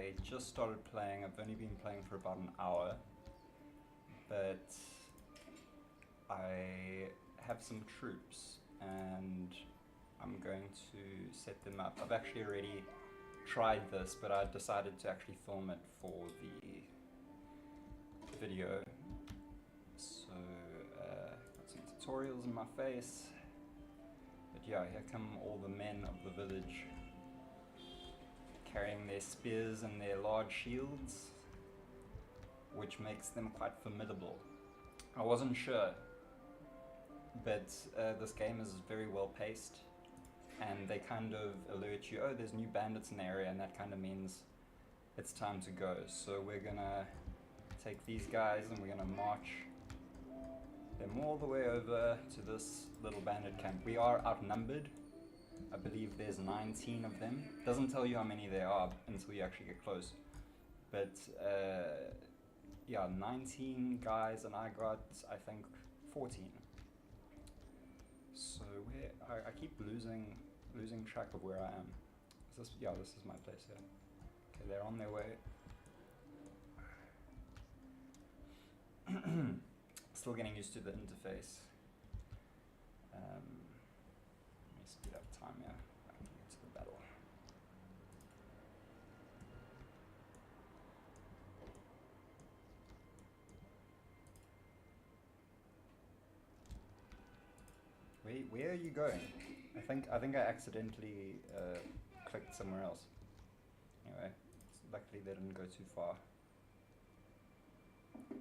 I just started playing. I've only been playing for about an hour, but I have some troops and I'm going to set them up. I've actually already tried this, but I decided to actually film it for the video. So, got some tutorials in my face. But yeah, here come all the men of the village, carrying their spears and their large shields, which makes them quite formidable. I wasn't sure, but this game is very well paced, and they kind of alert you, oh, there's new bandits in the area, and that kind of means it's time to go. So we're gonna take these guys and we're gonna march them all the way over to this little bandit camp. We are outnumbered. I believe there's 19 of them. Doesn't tell you how many there are until you actually get close. But yeah, 19 guys, and I got, I think, 14. So I keep losing track of where I am. Is this, yeah, this is my place here. Okay, they're on their way. Still getting used to the interface. Let me speed up time here. I can get to the battle. Where are you going? I think I accidentally clicked somewhere else. Anyway, luckily they didn't go too far.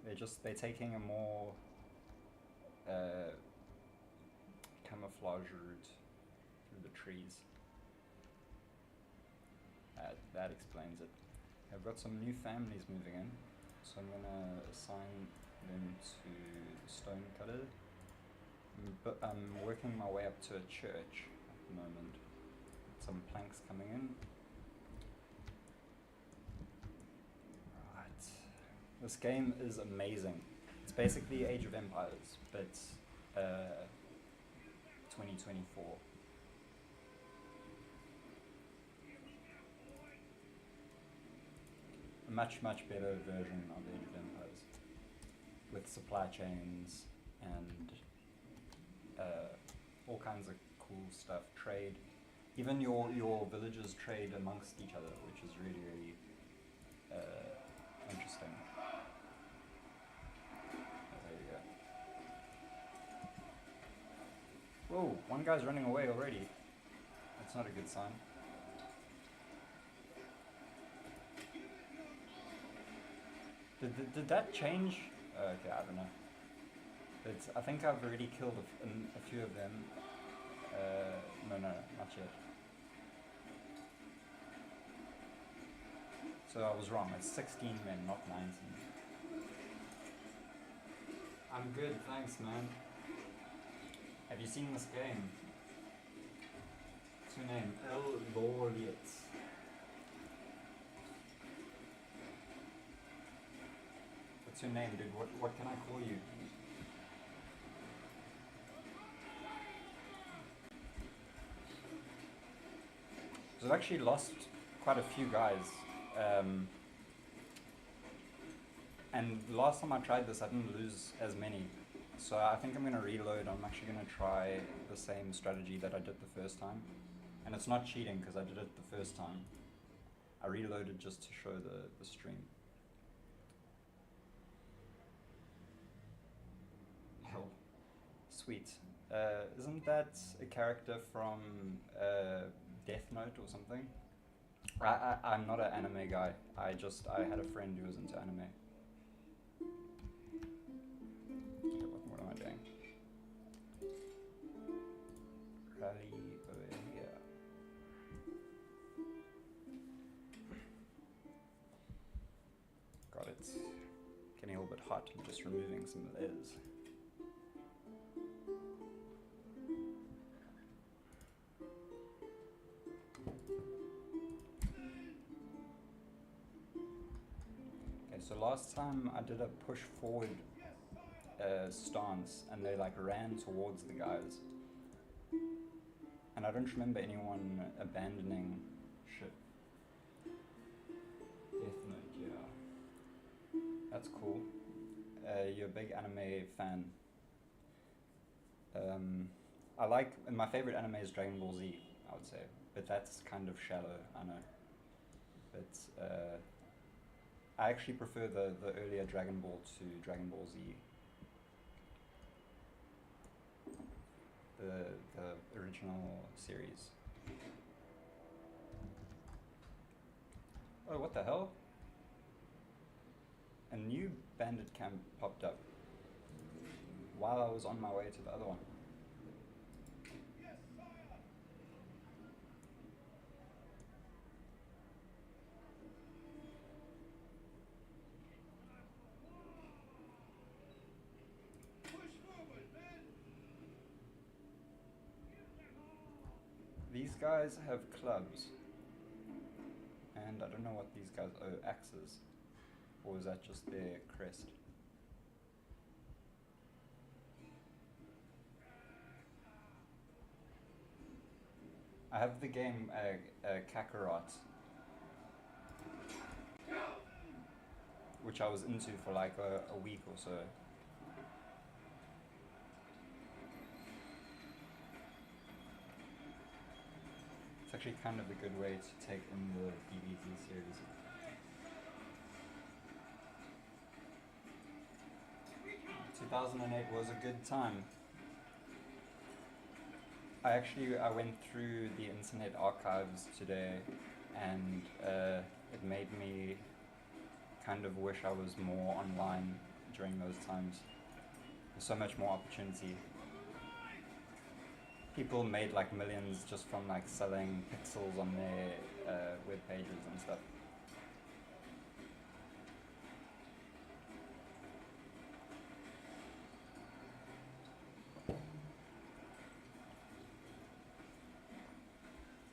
They're taking a more camouflage route through the trees. That explains it. I've got some new families moving in, so I'm gonna assign them to ⴹᴃⁿᵒʰێ. But I'm working my way up to a church at the moment. Some planks coming in. Right. This game is amazing. It's basically Age of Empires, but 2024. A much better version of Age of Empires, with supply chains and all kinds of cool stuff, trade. Even your villagers trade amongst each other, which is really interesting. There you go. Whoa, one guy's running away already. That's not a good sign. Did that change? Okay, I don't know. I think I've already killed a few of them. No, not yet. So I was wrong, it's 16 men, not 19. I'm good, thanks man. Have you seen this game? What's your name? ᴱᵰ⁰1. What's your name, dude? What can I call you? So I've actually lost quite a few guys, and the last time I tried this I didn't lose as many, so I think I'm going to reload. I'm actually going to try the same strategy that I did the first time, and it's not cheating because I did it the first time. I reloaded just to show the stream. Hell, sweet. Isn't that a character from Death Note or something? I'm not an anime guy. I had a friend who was into anime. Okay, what am I doing? Rally over here. Got it. Getting a little bit hot. I'm just removing some layers. So last time I did a push forward stance and they like ran towards the guys, and I don't remember anyone abandoning ship. That's cool. You're a big anime fan. And my favorite anime is Dragon Ball Z, I would say. But that's kind of shallow, I know. But I actually prefer the earlier Dragon Ball to Dragon Ball Z. The original series. Oh, what the hell? A new bandit camp popped up while I was on my way to the other one. These guys have clubs, and I don't know what these guys, oh, axes, or is that just their crest? I have the game 𝐏𝐚𝐫𝐚𝐝, which I was into for like a week or so. It's actually kind of a good way to take in the DBZ series. In 2008 was a good time. I went through the Internet archives today, and it made me kind of wish I was more online during those times. There's so much more opportunity. People made like millions just from like selling pixels on their web pages and stuff.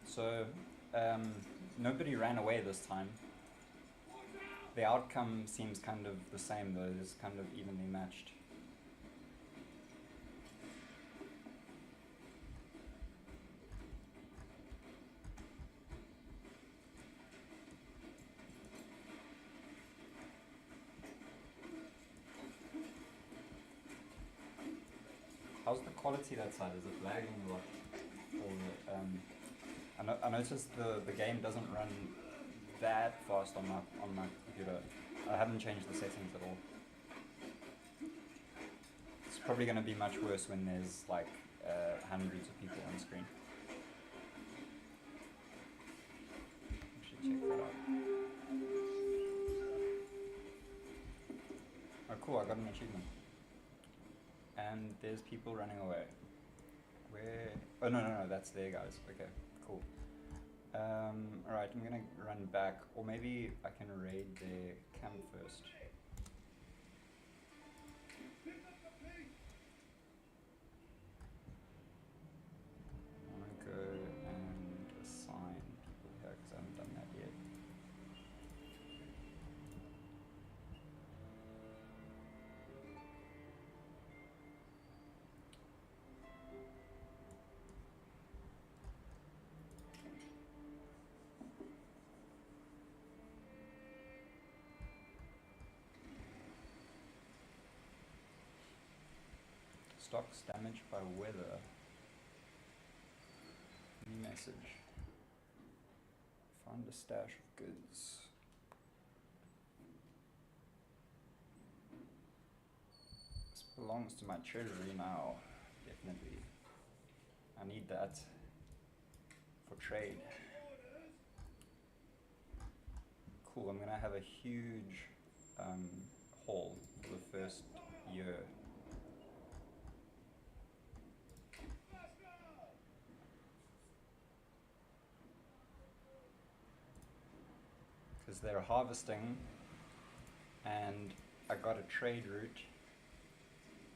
So nobody ran away this time. The outcome seems kind of the same though, it's kind of evenly matched. How's the quality that side? Is it lagging a lot? Or, I noticed the game doesn't run that fast on my computer. I haven't changed the settings at all. It's probably going to be much worse when there's like hundreds of people on screen. I should check that out. Oh cool, I got an achievement. And there's people running away. Where? Oh no, that's there, guys. Okay, cool. Alright, I'm gonna run back, or maybe I can raid their camp first. I wanna go and assign people here because I haven't done that yet. Stocks damaged by weather. New message. Found a stash of goods. This belongs to my treasury now, definitely. I need that for trade. Cool, I'm gonna have a huge haul for the first year. Because they're harvesting, and I got a trade route,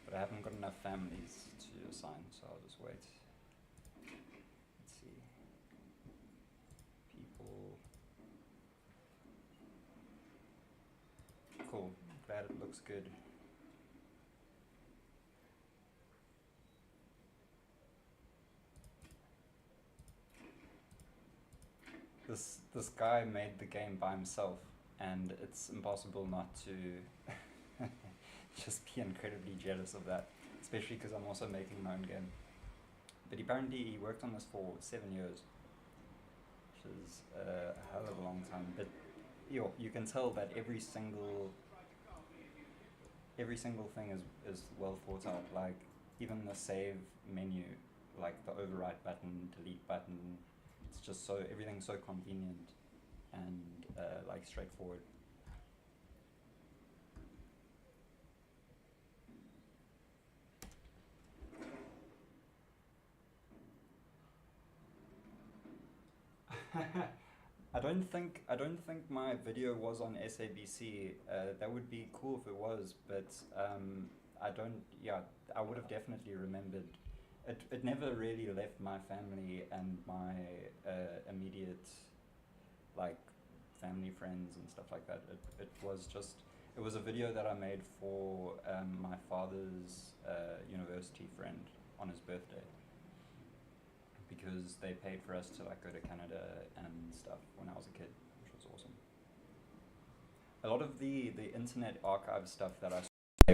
but I haven't got enough families to assign, so I'll just wait. Let's see. People. Cool, glad it looks good. This guy made the game by himself. and it's impossible not to just be incredibly jealous of that, especially because I'm also making my own game. But apparently he worked on this for 7 years, which is a hell of a long time. But you can tell that every single thing is well thought out. Like even the save menu, like the overwrite button, delete button, it's just everything's so convenient and like straightforward. I don't think my video was on SABC. That would be cool if it was, but I don't. Yeah, I would have definitely remembered. It never really left my family and my immediate, like, family, friends and stuff like that. It was a video that I made for my father's university friend on his birthday, because they paid for us to like go to Canada and stuff when I was a kid, which was awesome. A lot of the Internet Archive stuff that I saw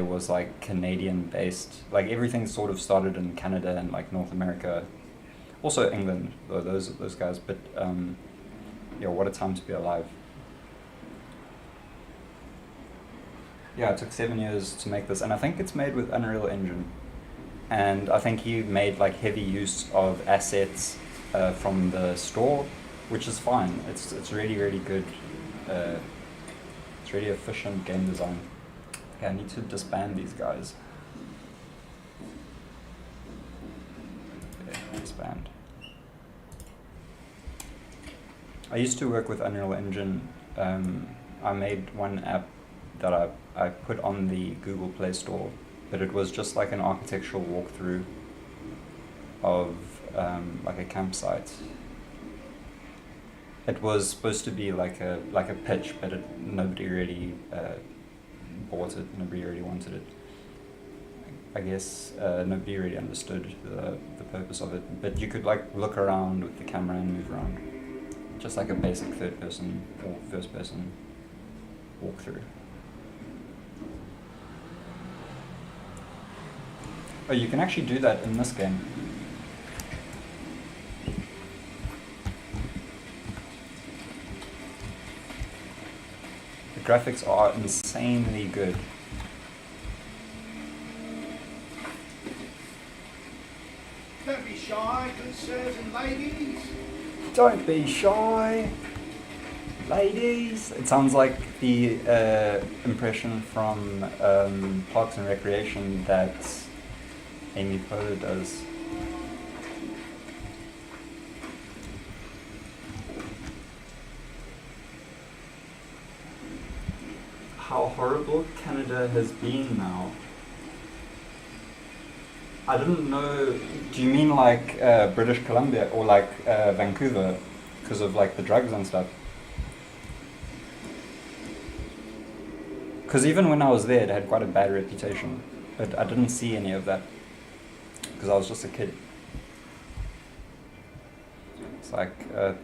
was like Canadian based. Like everything sort of started in Canada and like North America, also England, though those guys. But yeah, what a time to be alive. Yeah, it took 7 years to make this, and I think it's made with Unreal Engine. And I think he made like heavy use of assets from the store, which is fine. It's really, really good. It's really efficient game design. Okay, I need to disband these guys. Okay, disband. I used to work with Unreal Engine. I made one app that I put on the Google Play Store, but it was just like an architectural walkthrough of like a campsite. It was supposed to be like a pitch, but nobody really bought it. Nobody really wanted it. I guess nobody really understood the purpose of it. But you could like look around with the camera and move around, just like a basic third person or first person walkthrough. Oh, you can actually do that in this game. The graphics are insanely good. Don't be shy, good sirs and ladies. Don't be shy, ladies. It sounds like the impression from Parks and Recreation that ᴹᵃⁿᵒʰ does. How horrible Canada has been now. I didn't know. Do you mean like British Columbia or like Vancouver, because of like the drugs and stuff? Because even when I was there, it had quite a bad reputation, but I didn't see any of that because I was just a kid. It's like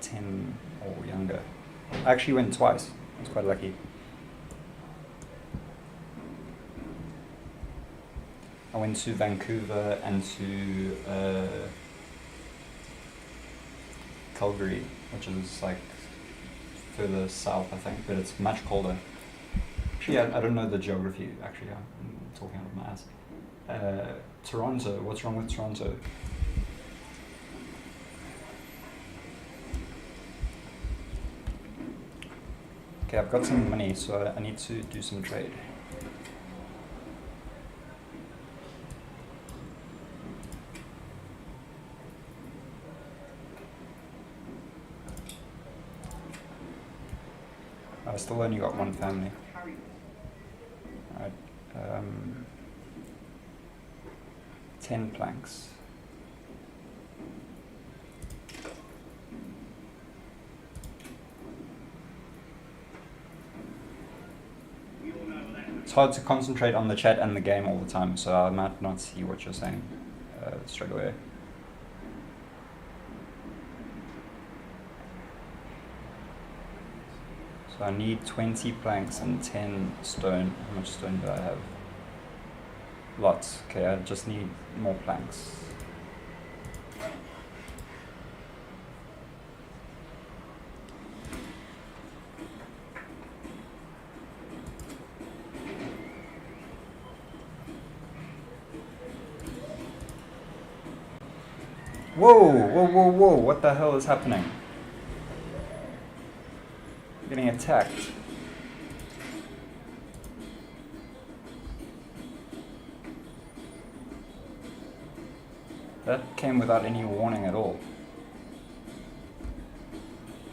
10 or younger. I actually went twice. I was quite lucky. I went to Vancouver and to Calgary, which is like further south, I think, but it's much colder. Actually, I don't know the geography, actually, I'm talking out of my ass. Toronto, what's wrong with Toronto? Okay, I've got some money, so I need to do some trade. I still only got one family. Alright, 10 planks. It's hard to concentrate on the chat and the game all the time, so I might not see what you're saying straight away. So I need 20 planks and 10 stone. How much stone do I have? Lots. Okay, I just need more planks. Whoa, whoa, whoa, whoa, what the hell is happening? I'm getting attacked. That came without any warning at all.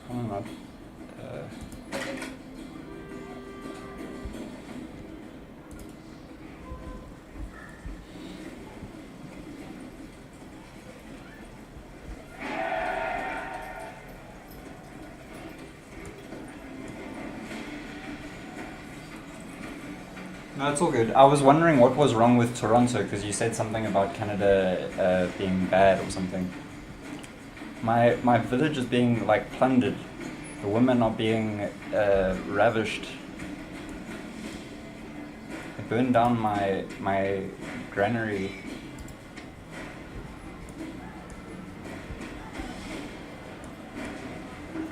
I don't know. No, it's all good. I was wondering what was wrong with Toronto, because you said something about Canada being bad or something. My village is being like plundered. The women are being ravished. They burned down my granary.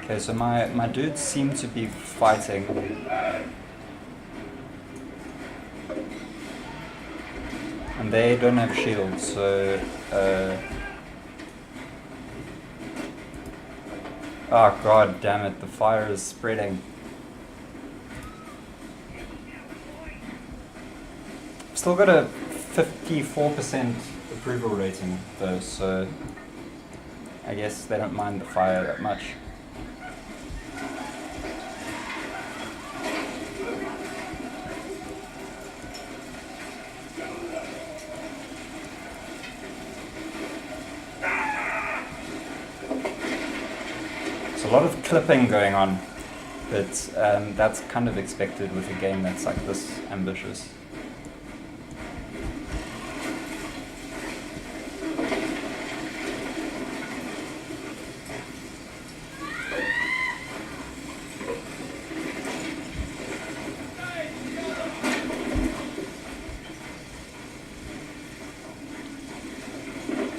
Okay, so my dudes seem to be fighting. And they don't have shields, so oh god damn it, the fire is spreading. Still got a 54% approval rating though, so I guess they don't mind the fire that much. A lot of clipping going on, but that's kind of expected with a game that's like this ambitious.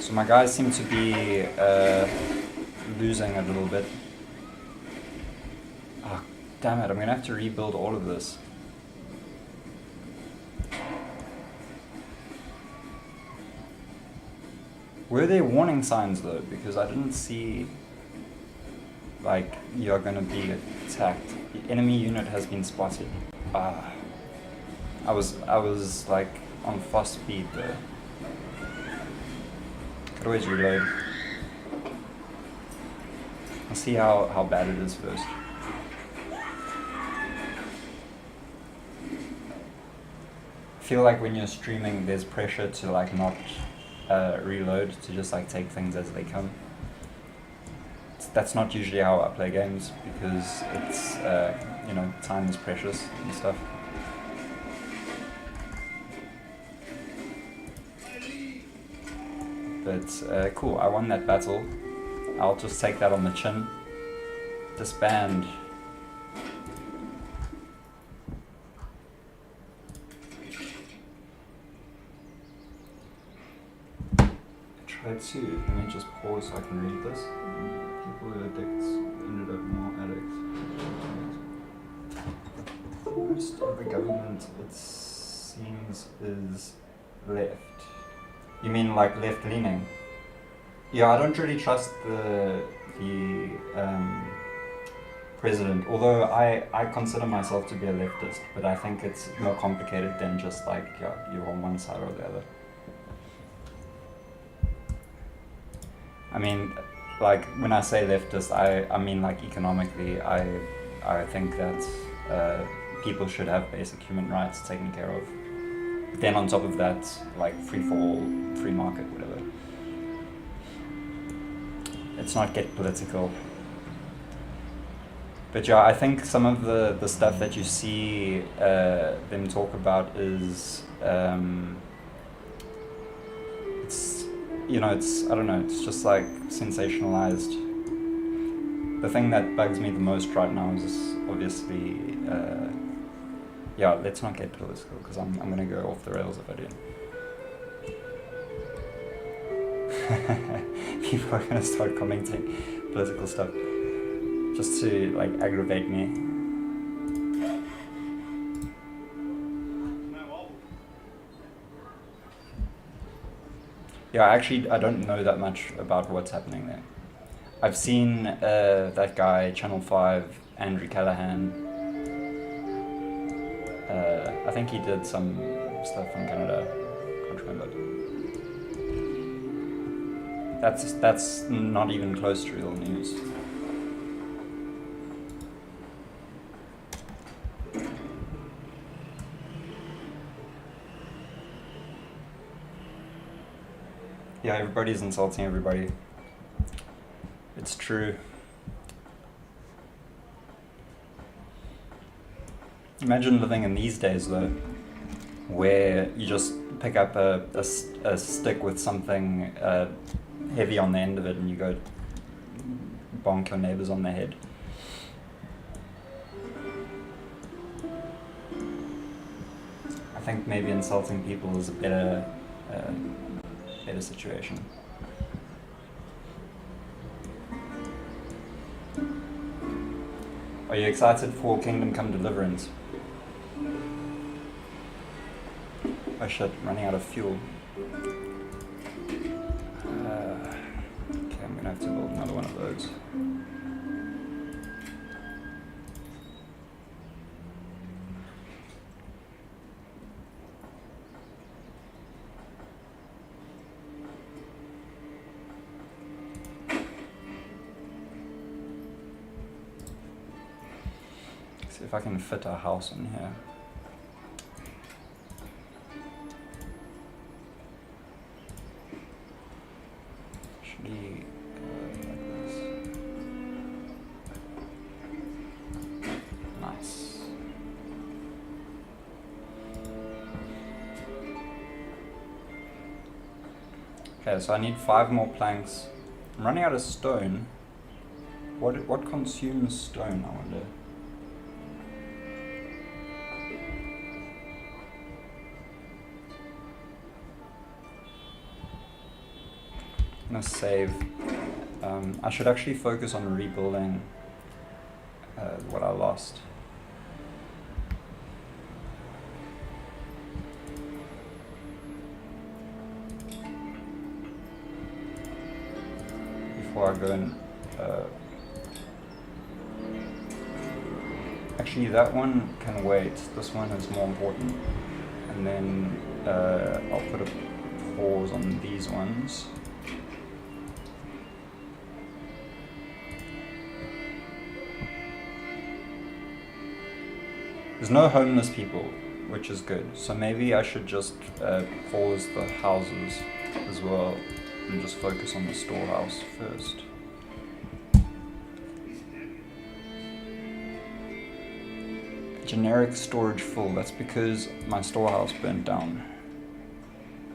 So my guys seem to be losing a little bit. Damn it, I'm gonna have to rebuild all of this. Were there warning signs though? Because I didn't see like you're gonna be attacked. The enemy unit has been spotted. I was like on fast speed there. Could always reload. I'll see how bad it is first. I feel like when you're streaming, there's pressure to like not reload, to just like take things as they come. That's not usually how I play games, because it's you know, time is precious and stuff. But cool, I won that battle. I'll just take that on the chin. Disband. Let me just pause so I can read this. People who are addicts ended up more addicts. Most of the government, it seems, is left. You mean like left-leaning? Yeah, I don't really trust the president, although I consider myself to be a leftist, but I think it's more complicated than just like you're on one side or the other. I mean, like when I say leftist, I mean like economically, I think that people should have basic human rights taken care of. But then on top of that, like free for all, free market, whatever. Let's not get political. But yeah, I think some of the stuff that you see them talk about is it's, you know, it's, I don't know, it's just like sensationalized. the thing that bugs me the most right now is obviously, yeah, let's not get political because I'm going to go off the rails if I do. People are going to start commenting political stuff just to like aggravate me. Yeah, actually, I don't know that much about what's happening there. I've seen that guy, Channel 5, Andrew Callahan. I think he did some stuff from Canada. Can't remember. That's not even close to real news. Yeah, everybody's insulting everybody. It's true. Imagine living in these days though, where you just pick up a stick with something heavy on the end of it and you go bonk your neighbors on the head. I think maybe insulting people is a better situation. Are you excited for Kingdom Come Deliverance? Oh shit, I'm running out of fuel. Okay, I'm gonna have to build another one of those. See if I can fit a house in here. Actually, like this. Nice. Okay, so I need 5 more planks. I'm running out of stone. What consumes stone, I wonder? I'm gonna save. I should actually focus on rebuilding what I lost. Before I go and actually that one can wait. This one is more important, and then I'll put a pause on these ones. There's no homeless people, which is good. So maybe I should just pause the houses as well and just focus on the storehouse first. Generic storage full. That's because my storehouse burnt down.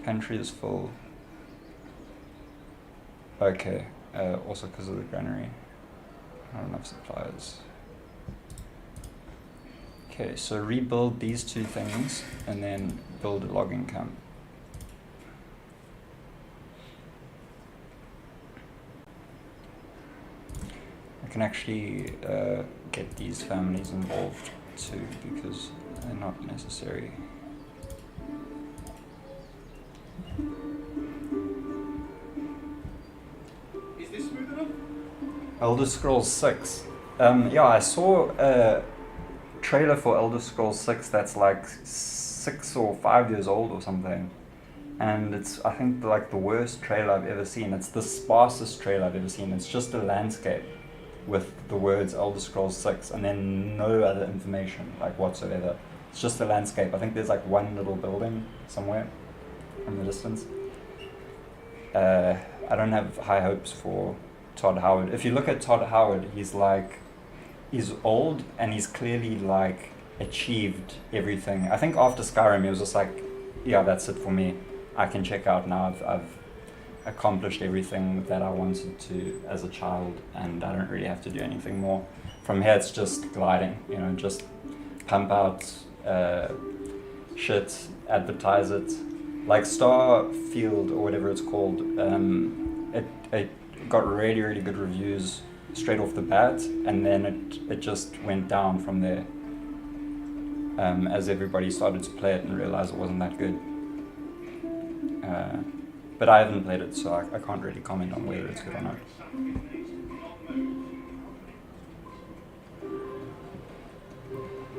Pantry is full. Okay. Also because of the granary. Not enough supplies. Okay, so rebuild these 2 things and then build a logging camp. I can actually get these families involved too because they're not necessary. Is this smooth enough? Elder Scrolls 6. Yeah, I saw trailer for Elder Scrolls 6 that's like 6 or 5 years old or something, and it's I think like the worst trailer I've ever seen. It's the sparsest trailer I've ever seen. It's just a landscape with the words Elder Scrolls 6 and then no other information like whatsoever. It's just a landscape. I think there's like one little building somewhere in the distance. I don't have high hopes for Todd Howard. If you look at Todd Howard, he's old and he's clearly like achieved everything. I think after Skyrim he was just like, yeah, that's it for me. I can check out now. accomplished everything that I wanted to as a child, and I don't really have to do anything more. From here, it's just gliding, you know, just pump out shit, advertise it. Like Starfield, or whatever it's called, it got really, really good reviews straight off the bat, and then it just went down from there as everybody started to play it and realized it wasn't that good. But I haven't played it, so I can't really comment on whether it's good or not.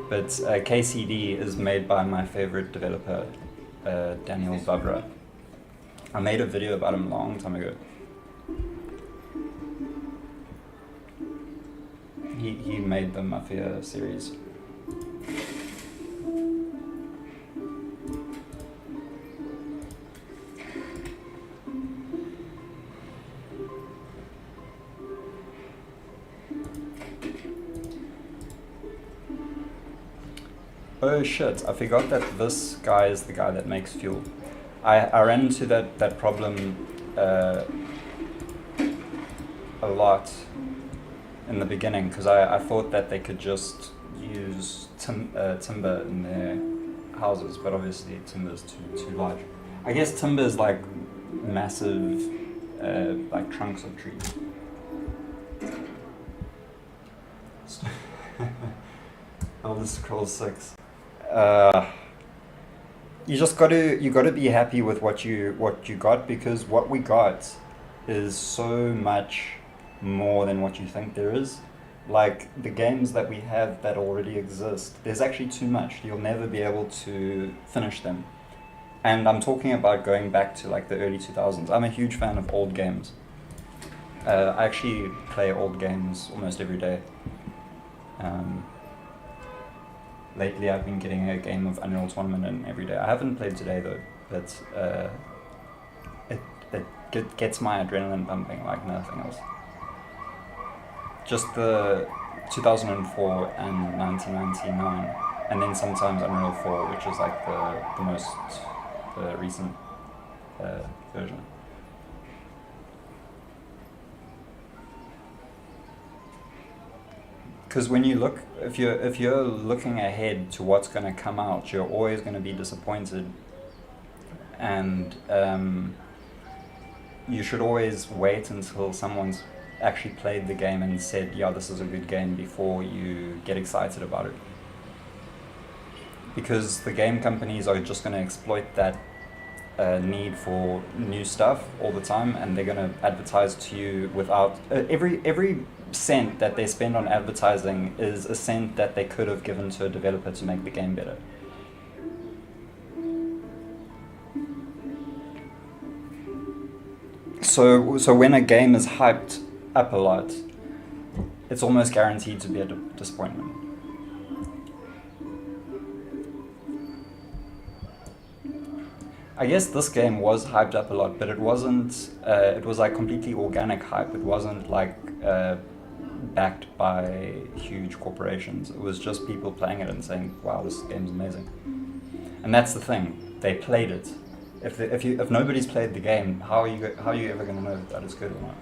But KCD is made by my favorite developer, ᴹᵃⁿᵒʰ. I made a video about him a long time ago. He made the Mafia series. Oh shit, I forgot that this guy is the guy that makes fuel. I ran into that problem a lot in the beginning, because I thought that they could just use timber in their houses, but obviously timber is too large. I guess timber is like massive like trunks of trees. Elder Scrolls 6. You just gotta be happy with what you got, because what we got is so much more than what you think there is. Like the games that we have that already exist, there's actually too much. You'll never be able to finish them. And I'm talking about going back to like the early 2000s. I'm a huge fan of old games. I actually play old games almost every day. Lately I've been getting a game of Unreal Tournament in every day. I haven't played today though, but it gets my adrenaline pumping like nothing else. Just the 2004 and 1999, and then sometimes Unreal 4, which is like the most recent version. Because when you look, if you're looking ahead to what's going to come out, you're always going to be disappointed, and you should always wait until someone's actually played the game and said, yeah, this is a good game, before you get excited about it. Because the game companies are just going to exploit that need for new stuff all the time, and they're going to advertise to you without every cent that they spend on advertising is a cent that they could have given to a developer to make the game better. So when a game is hyped up a lot, it's almost guaranteed to be a disappointment. I guess this game was hyped up a lot, but it wasn't, it was like completely organic hype. It wasn't like backed by huge corporations. It was just people playing it and saying, wow, this game's amazing. And that's the thing, they played it. If nobody's played the game, how are you ever going to know that it's good or not?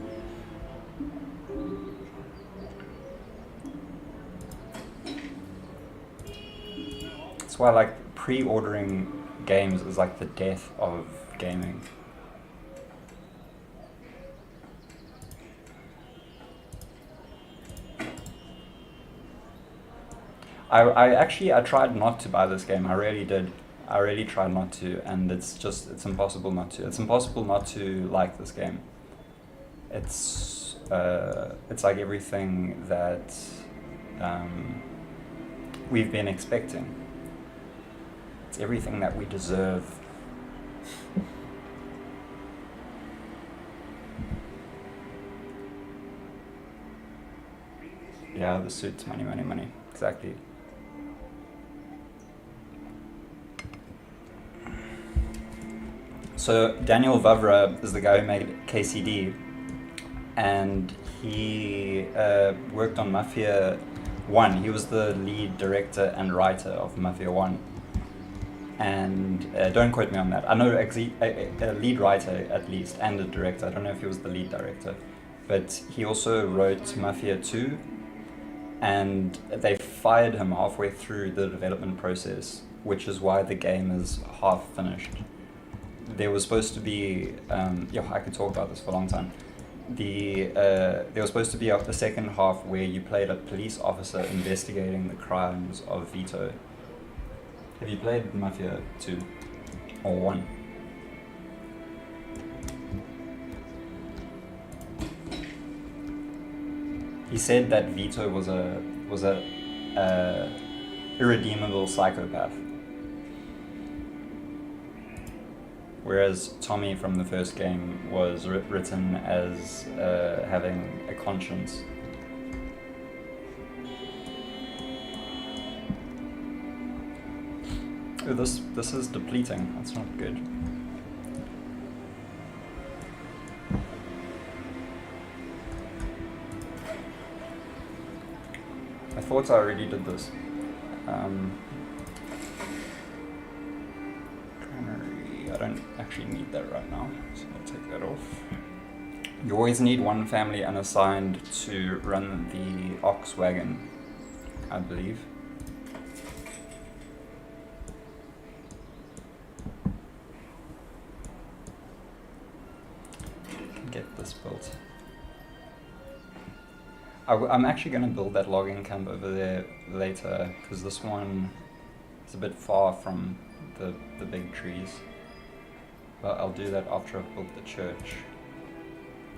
That's why like pre-ordering games is like the death of gaming. I tried not to buy this game. I really did. I really tried not to, and it's impossible not to. It's impossible not to like this game. It's like everything that we've been expecting. It's everything that we deserve. Yeah, the suits, money, money, money. Exactly. So ᴹᵃⁿᵒʰ is the guy who made KCD, and he worked on Mafia 1. He was the lead director and writer of Mafia 1. and don't quote me on that. I know a lead writer at least, and a director. I don't know if he was the lead director, but he also wrote ⴹ ⴶ and they fired him halfway through the development process, which is why the game is half finished. There was supposed to be, I could talk about this for a long time. There was supposed to be a second half where you played a police officer investigating the crimes of Vito. Have you played ⴹ 2 or 1? He said that Vito was a irredeemable psychopath, whereas Tommy from the first game was written as having a conscience. Oh, this is depleting. That's not good. I thought I already did this. I don't actually need that right now, so I'll take that off. You always need one family unassigned to run the ox wagon, I believe. Get this built. I'm actually going to build that logging camp over there later, because this one is a bit far from the big trees. But I'll do that after I've built the church.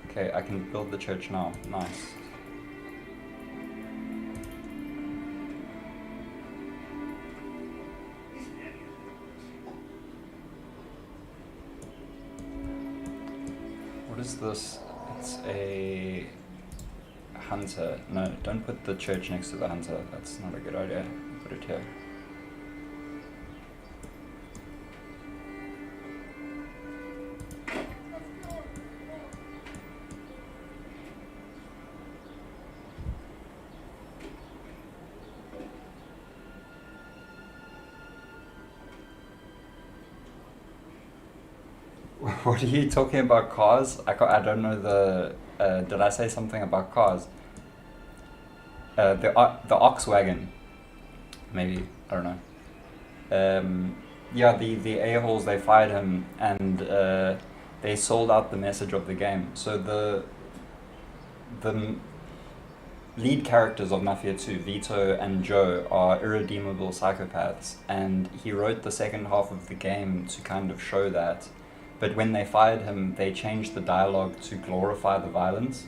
Okay, I can build the church now. Nice. What is this? It's a hunter. No, don't put the church next to the hunter. That's not a good idea. Put it here. What are you talking about, cars? I don't know the... did I say something about cars? The ox wagon. Maybe. I don't know. Yeah, the a-holes, they fired him and they sold out the message of the game. So the lead characters of ⴹ 2, Vito and Joe, are irredeemable psychopaths, and he wrote the second half of the game to kind of show that. But when they fired him, they changed the dialogue to glorify the violence,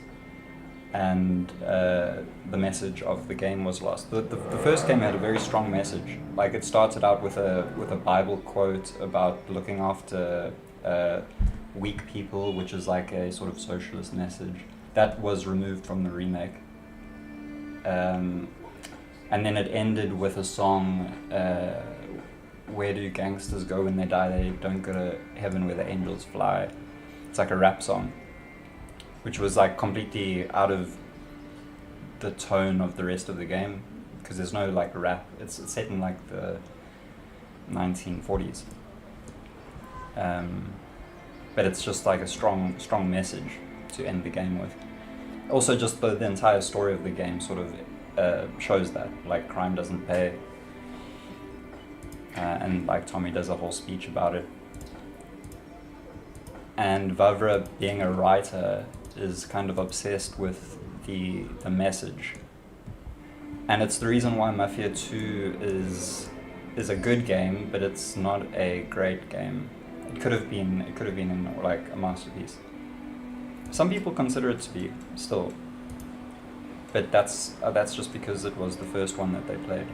and the message of the game was lost. The first game had a very strong message. Like, it started out with a Bible quote about looking after weak people, which is like a sort of socialist message. That was removed from the remake. And then it ended with a song, where do gangsters go when they die? They don't go to heaven where the angels fly. It's like a rap song, which was like completely out of the tone of the rest of the game, because there's no like rap. It's set in like the 1940s, but it's just like a strong message to end the game with. Also, just the entire story of the game sort of shows that, like, crime doesn't pay. And like Tommy does a whole speech about it. And ⴹ being a writer is kind of obsessed with the message. And it's the reason why ⴹ 2 is a good game, but it's not a great game. It could have been in like a masterpiece. Some people consider it to be still, but that's just because it was the first one that they played.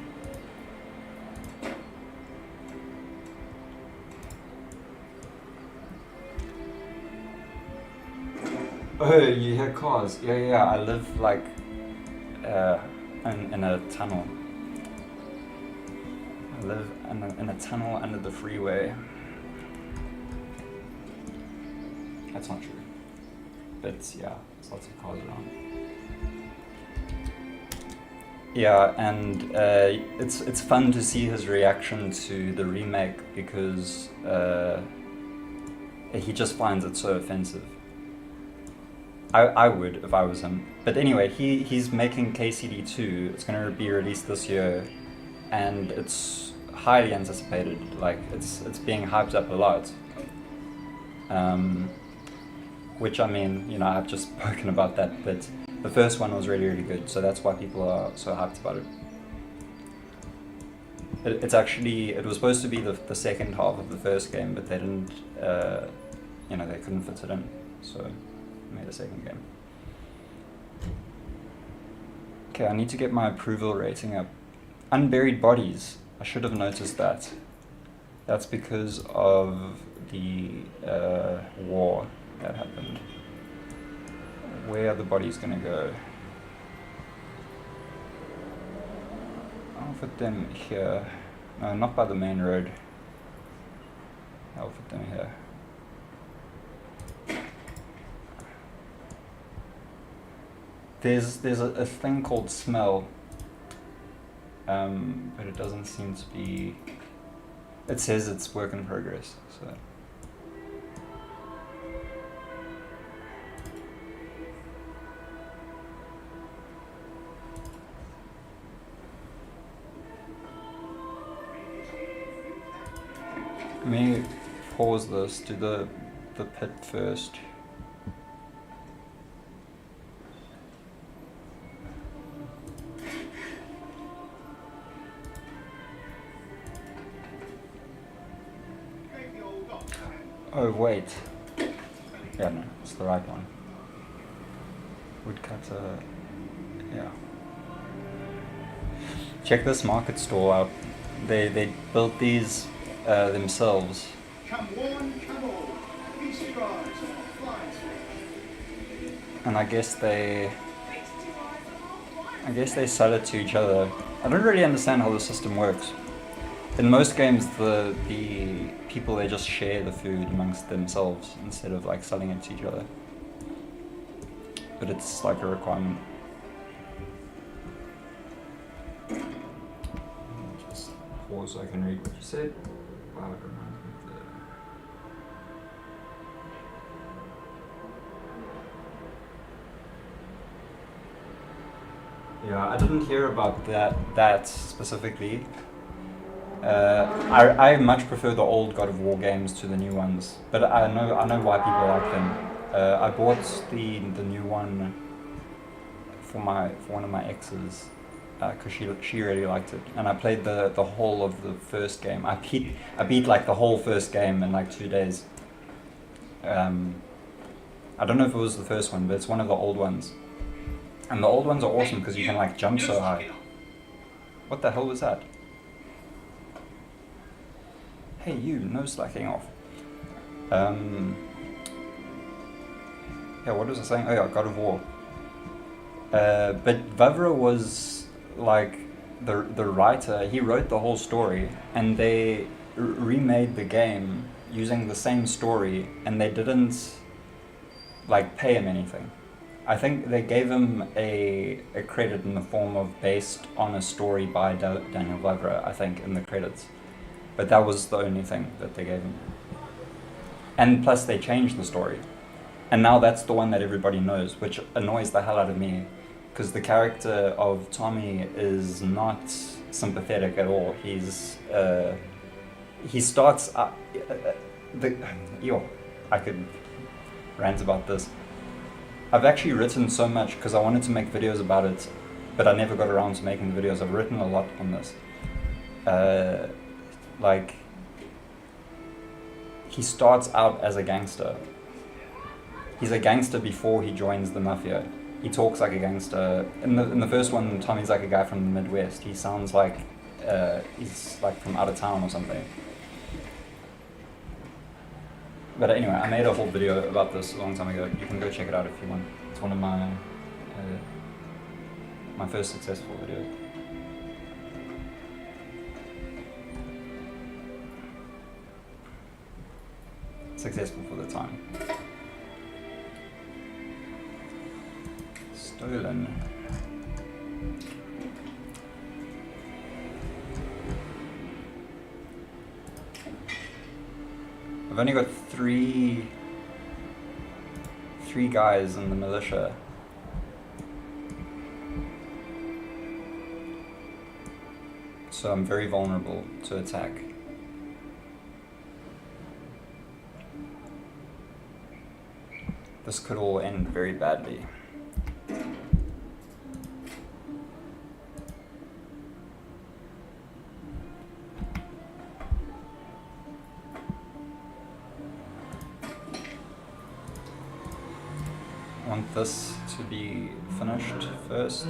Oh, you hear cars? Yeah. I live like in a tunnel. I live in a tunnel under the freeway. That's not true. But yeah, there's lots of cars around. Yeah, and it's fun to see his reaction to the remake because he just finds it so offensive. I would if I was him. But anyway, he's making KCD2. It's going to be released this year, and it's highly anticipated. Like it's being hyped up a lot. Which I mean, you know, I've just spoken about that, but the first one was really, really good, so that's why people are so hyped about it. It's actually, it was supposed to be the second half of the first game, but they didn't, you know, they couldn't fit it in, so I made a second game. Okay, I need to get my approval rating up. Unburied bodies, I should have noticed that. That's because of the war that happened. Where are the bodies gonna go? I'll put them here. No, not by the main road. I'll put them here. There's a thing called smell, but it doesn't seem to be. It says it's work in progress. So. Let me pause this, do the pit first. Oh wait. Yeah, no, it's the right one. Woodcutter, yeah. Check this market stall out. They built these themselves. Come one, come all. Feast your eyes on a flying fish. And I guess they sell it to each other. I don't really understand how the system works. In most games, the people, they just share the food amongst themselves instead of like selling it to each other. But it's like a requirement. Just pause so I can read what you said. Wow, it reminds me of yeah, I didn't hear about that specifically. I much prefer the old God of War games to the new ones, but I know why people like them. I bought the new one for one of my exes because she really liked it, and I played the whole of the first game. I beat like the whole first game in like 2 days. I don't know if it was the first one, but it's one of the old ones, and the old ones are awesome because you can like jump so high. What the hell was that? Hey you, no slacking off. Yeah, what was I saying? Oh yeah, God of War. But 𝐴 was like the writer. He wrote the whole story, and they remade the game using the same story, and they didn't like pay him anything. I think they gave him a credit in the form of based on a story by Daniel 𝐴, I think, in the credits. But that was the only thing that they gave him. And plus they changed the story. And now that's the one that everybody knows, which annoys the hell out of me. Because the character of Tommy is not sympathetic at all. He starts I could rant about this. I've actually written so much because I wanted to make videos about it, but I never got around to making the videos. I've written a lot on this. Like, he starts out as a gangster. He's a gangster before he joins the mafia. He talks like a gangster. In the first one, Tommy's like a guy from the Midwest. He sounds like he's like from out of town or something. But anyway, I made a whole video about this a long time ago. You can go check it out if you want. It's one of my my first successful videos. Successful for the time. Stolen. only got three guys in the militia. So I'm very vulnerable to attack. This could all end very badly. I want this to be finished first.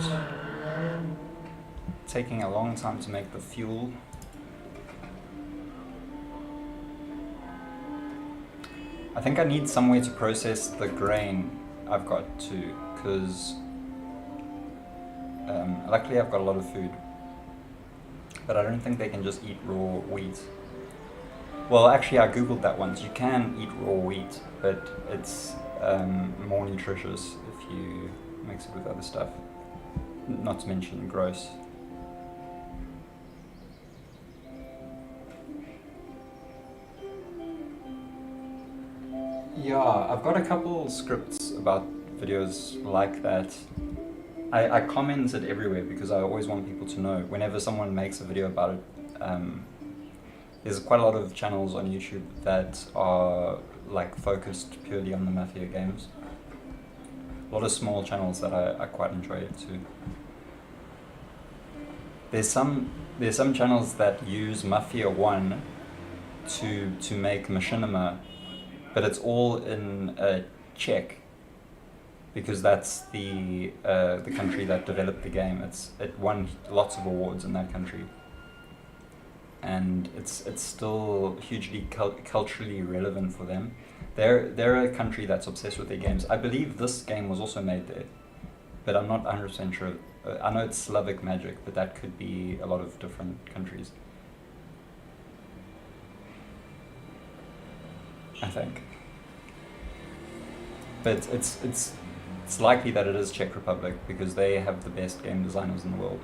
Taking a long time to make the fuel. I think I need somewhere to process the grain I've got too, because luckily I've got a lot of food, but I don't think they can just eat raw wheat. Well, actually I googled that once. You can eat raw wheat, but it's more nutritious if you mix it with other stuff, not to mention gross. Yeah, I've got a couple scripts about videos like that. I comment it everywhere because I always want people to know whenever someone makes a video about it. There's quite a lot of channels on YouTube that are like focused purely on the Mafia games. A lot of small channels that I quite enjoy it too. There's some channels that use Mafia 1 to make machinima, but it's all in Czech, because that's the country that developed the game. It won lots of awards in that country, and it's still hugely culturally relevant for them. They're a country that's obsessed with their games. I believe this game was also made there, but I'm not 100% sure. I know it's ⴹᴃmagic, but that could be a lot of different countries, I think. But it's likely that it is Czech Republic because they have the best game designers in the world.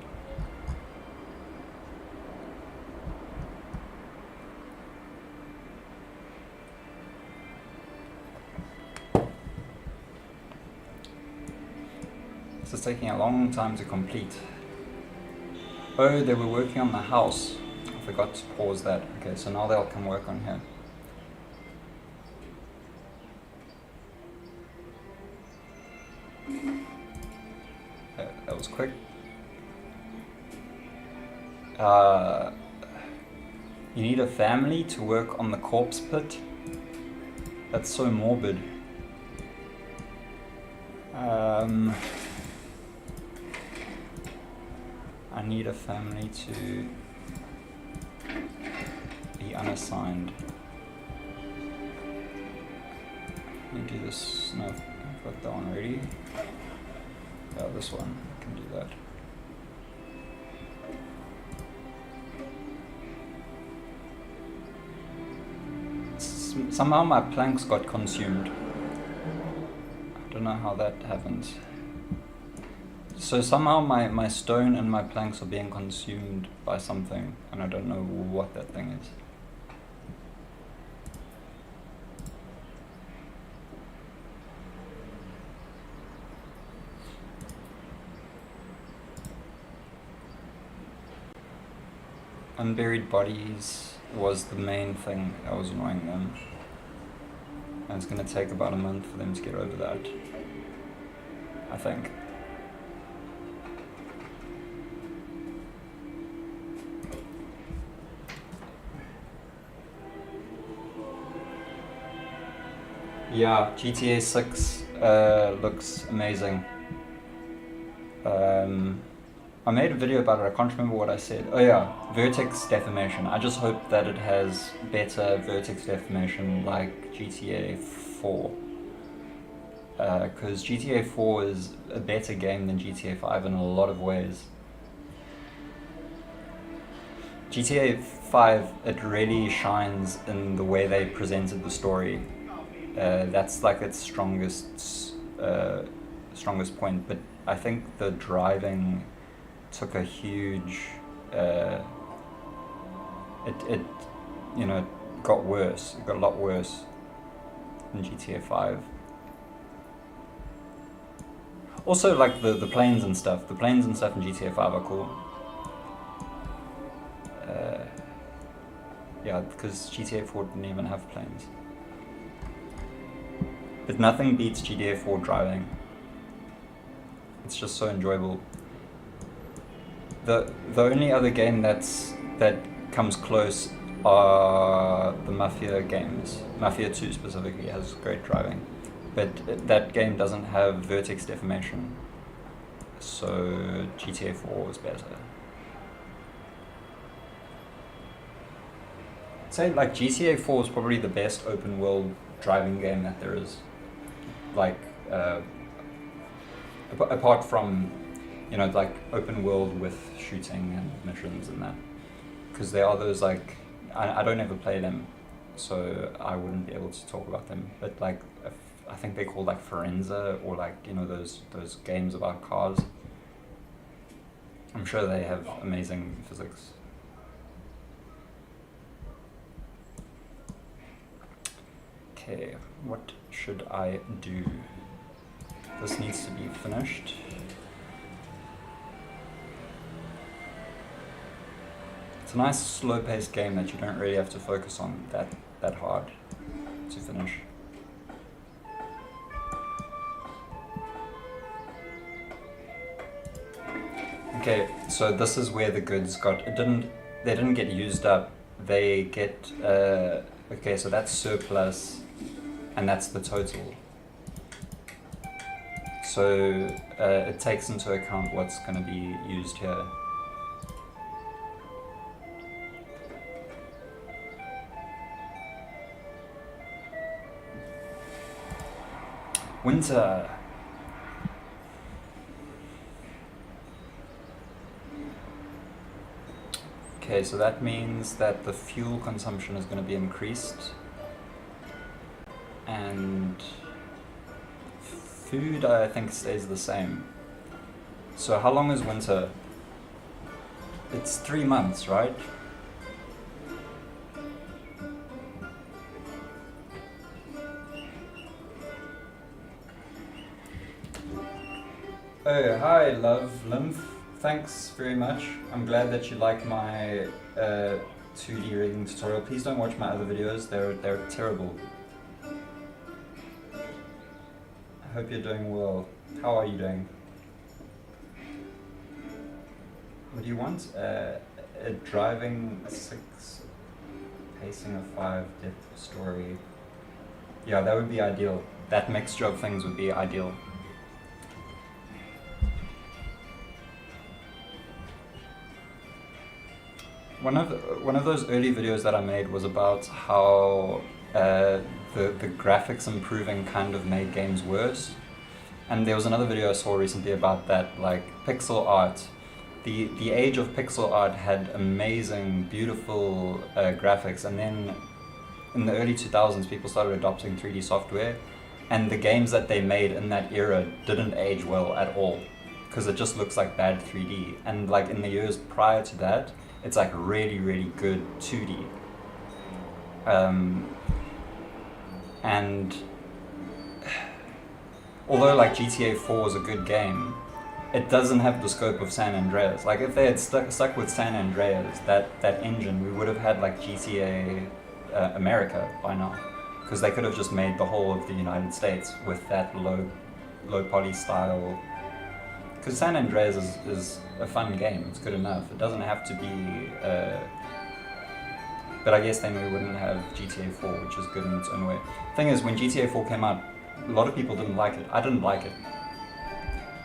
This is taking a long time to complete. Oh, they were working on the house. I forgot to pause that. Okay, so now they'll come work on here. That was quick. You need a family to work on the corpse pit? That's so morbid. I need a family to be unassigned. Let me do this. No, I've got that one ready. Yeah, this one, I can do that. Somehow my planks got consumed. I don't know how that happened. So somehow my stone and my planks are being consumed by something, and I don't know what that thing is. Unburied bodies was the main thing that was annoying them. And it's going to take about a month for them to get over that, I think. Yeah, GTA 6 looks amazing. I made a video about it, I can't remember what I said. Oh yeah, vertex deformation. I just hope that it has better vertex deformation like GTA 4. Because GTA 4 is a better game than GTA 5 in a lot of ways. GTA 5, it really shines in the way they presented the story. That's like its strongest point, but I think the driving took a huge, it got worse. It got a lot worse in GTA 5. Also, like the planes and stuff. The planes and stuff in GTA 5 are cool. Yeah, because GTA 4 didn't even have planes. But nothing beats GTA 4 driving. It's just so enjoyable. The only other game that comes close are the Mafia games. Mafia 2 specifically has great driving, but that game doesn't have vertex deformation, so GTA 4 is better. I'd say like GTA 4 is probably the best open world driving game that there is. Like apart from, you know, like open world with shooting and missions and that, because there are those like I don't ever play them, so I wouldn't be able to talk about them. But like I think they're called like ⴹⴁ or like, you know, those games about cars. I'm sure they have amazing physics. Okay, what should I do? This needs to be finished. It's a nice slow-paced game that you don't really have to focus on that hard to finish. Okay, so this is where the goods they didn't get used up. They get okay, so that's surplus, and that's the total. So it takes into account what's going to be used here. Winter. Okay, so that means that the fuel consumption is going to be increased, and food I think stays the same. So how long is winter? It's 3 months, right? Oh, hi, love, lymph. Thanks very much. I'm glad that you like my 2D rigging tutorial. Please don't watch my other videos. They're terrible. I hope you're doing well. How are you doing? What do you want? A driving 6, pacing of 5, depth of story. Yeah, that would be ideal. That mixture of things would be ideal. One of those early videos that I made was about how the graphics improving kind of made games worse. And there was another video I saw recently about that, like pixel art. The age of pixel art had amazing, beautiful graphics, and then in the early 2000s people started adopting 3D software, and the games that they made in that era didn't age well at all, because it just looks like bad 3D. And like in the years prior to that, it's like really, really good 2D. And although like GTA 4 is a good game, it doesn't have the scope of San Andreas. Like if they had stuck with San Andreas, that engine, we would have had like GTA America by now, because they could have just made the whole of the United States with that low poly style. Because San Andreas is a fun game, it's good enough. It doesn't have to be, but I guess then we wouldn't have GTA 4, which is good in its own way. Thing is, when GTA 4 came out, a lot of people didn't like it. I didn't like it.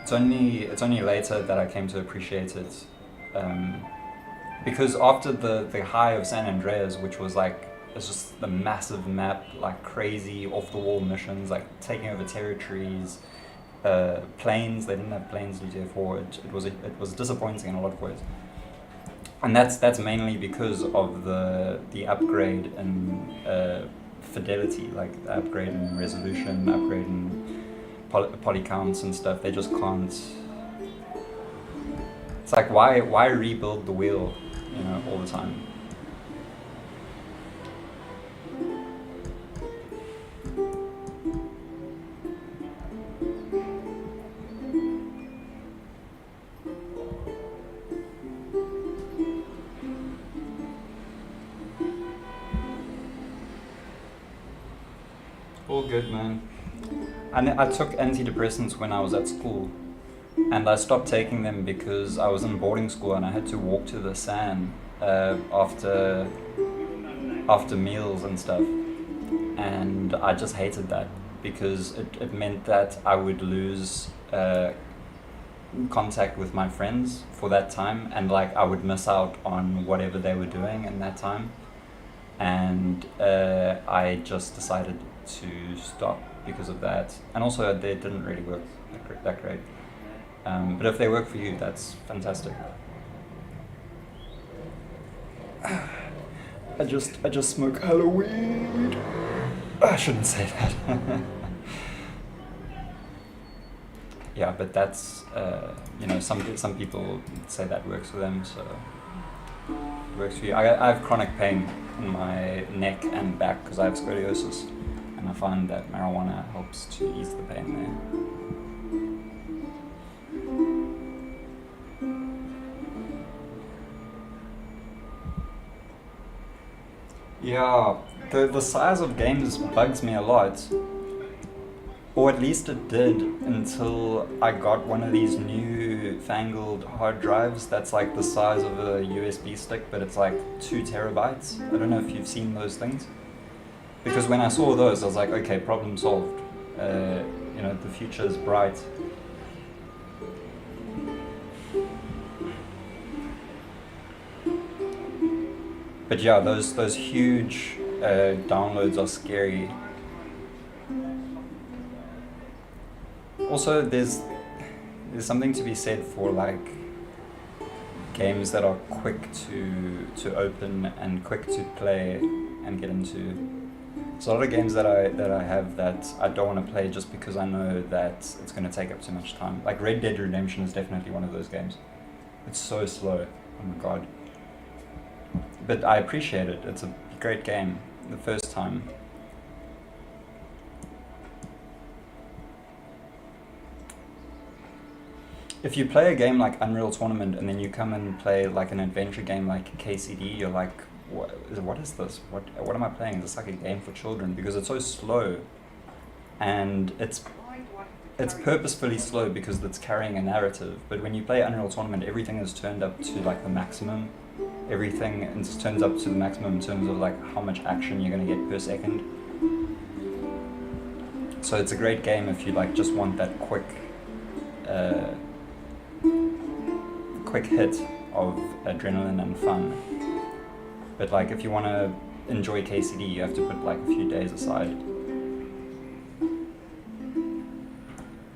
It's only later that I came to appreciate it, because after the high of San Andreas, which was like, it's just the massive map, like crazy off-the-wall missions, like taking over territories, planes. They didn't have planes in GTA 4. It was disappointing in a lot of ways, and that's mainly because of the upgrade in fidelity, like the upgrade in resolution, upgrade in poly counts and stuff. They just can't. It's like, why rebuild the wheel, you know, all the time? good, man. I took antidepressants when I was at school, and I stopped taking them because I was in boarding school and I had to walk to the 𝐶𝐴𝐵 after meals and stuff, and I just hated that because it meant that I would lose contact with my friends for that time, and like I would miss out on whatever they were doing in that time, and I just decided to stop because of that. And also they didn't really work that great. But if they work for you, that's fantastic. I just smoke Halloween. I shouldn't say that. Yeah, but that's you know, some people say that works for them, so it works for you. I have chronic pain in my neck and back because I have scoliosis, and I find that marijuana helps to ease the pain there. Yeah, the size of games bugs me a lot. Or at least it did until I got one of these new fangled hard drives that's like the size of a USB stick, but it's like 2 terabytes. I don't know if you've seen those things. Because when I saw those, I was like, okay, problem solved. You know, the future is bright. But yeah, those huge downloads are scary. Also, there's something to be said for like games that are quick to open and quick to play and get into. There's a lot of games that I have that I don't want to play just because I know that it's going to take up too much time. Like Red Dead Redemption is definitely one of those games. It's so slow. Oh my god. But I appreciate it. It's a great game the first time. If you play a game like Unreal Tournament and then you come and play like an adventure game like KCD, you're like, what is this? What am I playing? Is this like a game for children? Because it's so slow, and it's purposefully slow because it's carrying a narrative. But when you play Unreal Tournament, everything is turned up to like the maximum. Everything turns up to the maximum in terms of like how much action you're going to get per second. So it's a great game if you like just want that quick hit of adrenaline and fun. But like if you want to enjoy KCD, you have to put like a few days aside.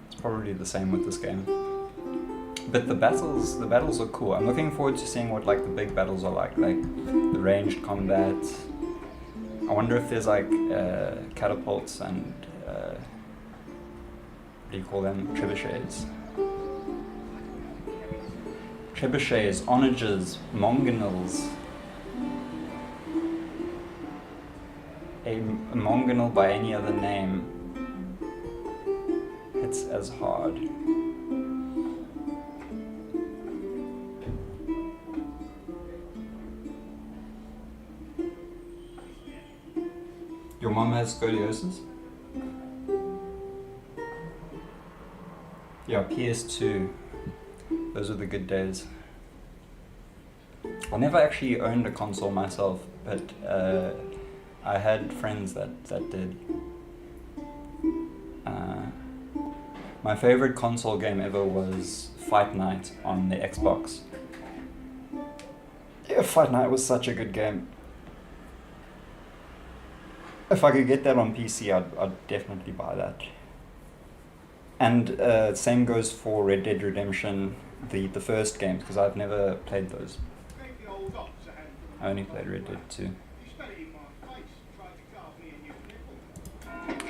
It's probably the same with this game. But the battles are cool. I'm looking forward to seeing what like the big battles are like the ranged combat. I wonder if there's like catapults and what do you call them? Trebuchets, onagers, mongonals. A mongonal by any other name hits as hard. Your mom has scoliosis? Yeah, PS2. Those are the good days. I never actually owned a console myself, but I had friends that did. My favorite console game ever was Fight Night on the Xbox. Yeah, Fight Night was such a good game. If I could get that on PC, I'd definitely buy that. And same goes for Red Dead Redemption, the first games, because I've never played those. I only played Red Dead 2.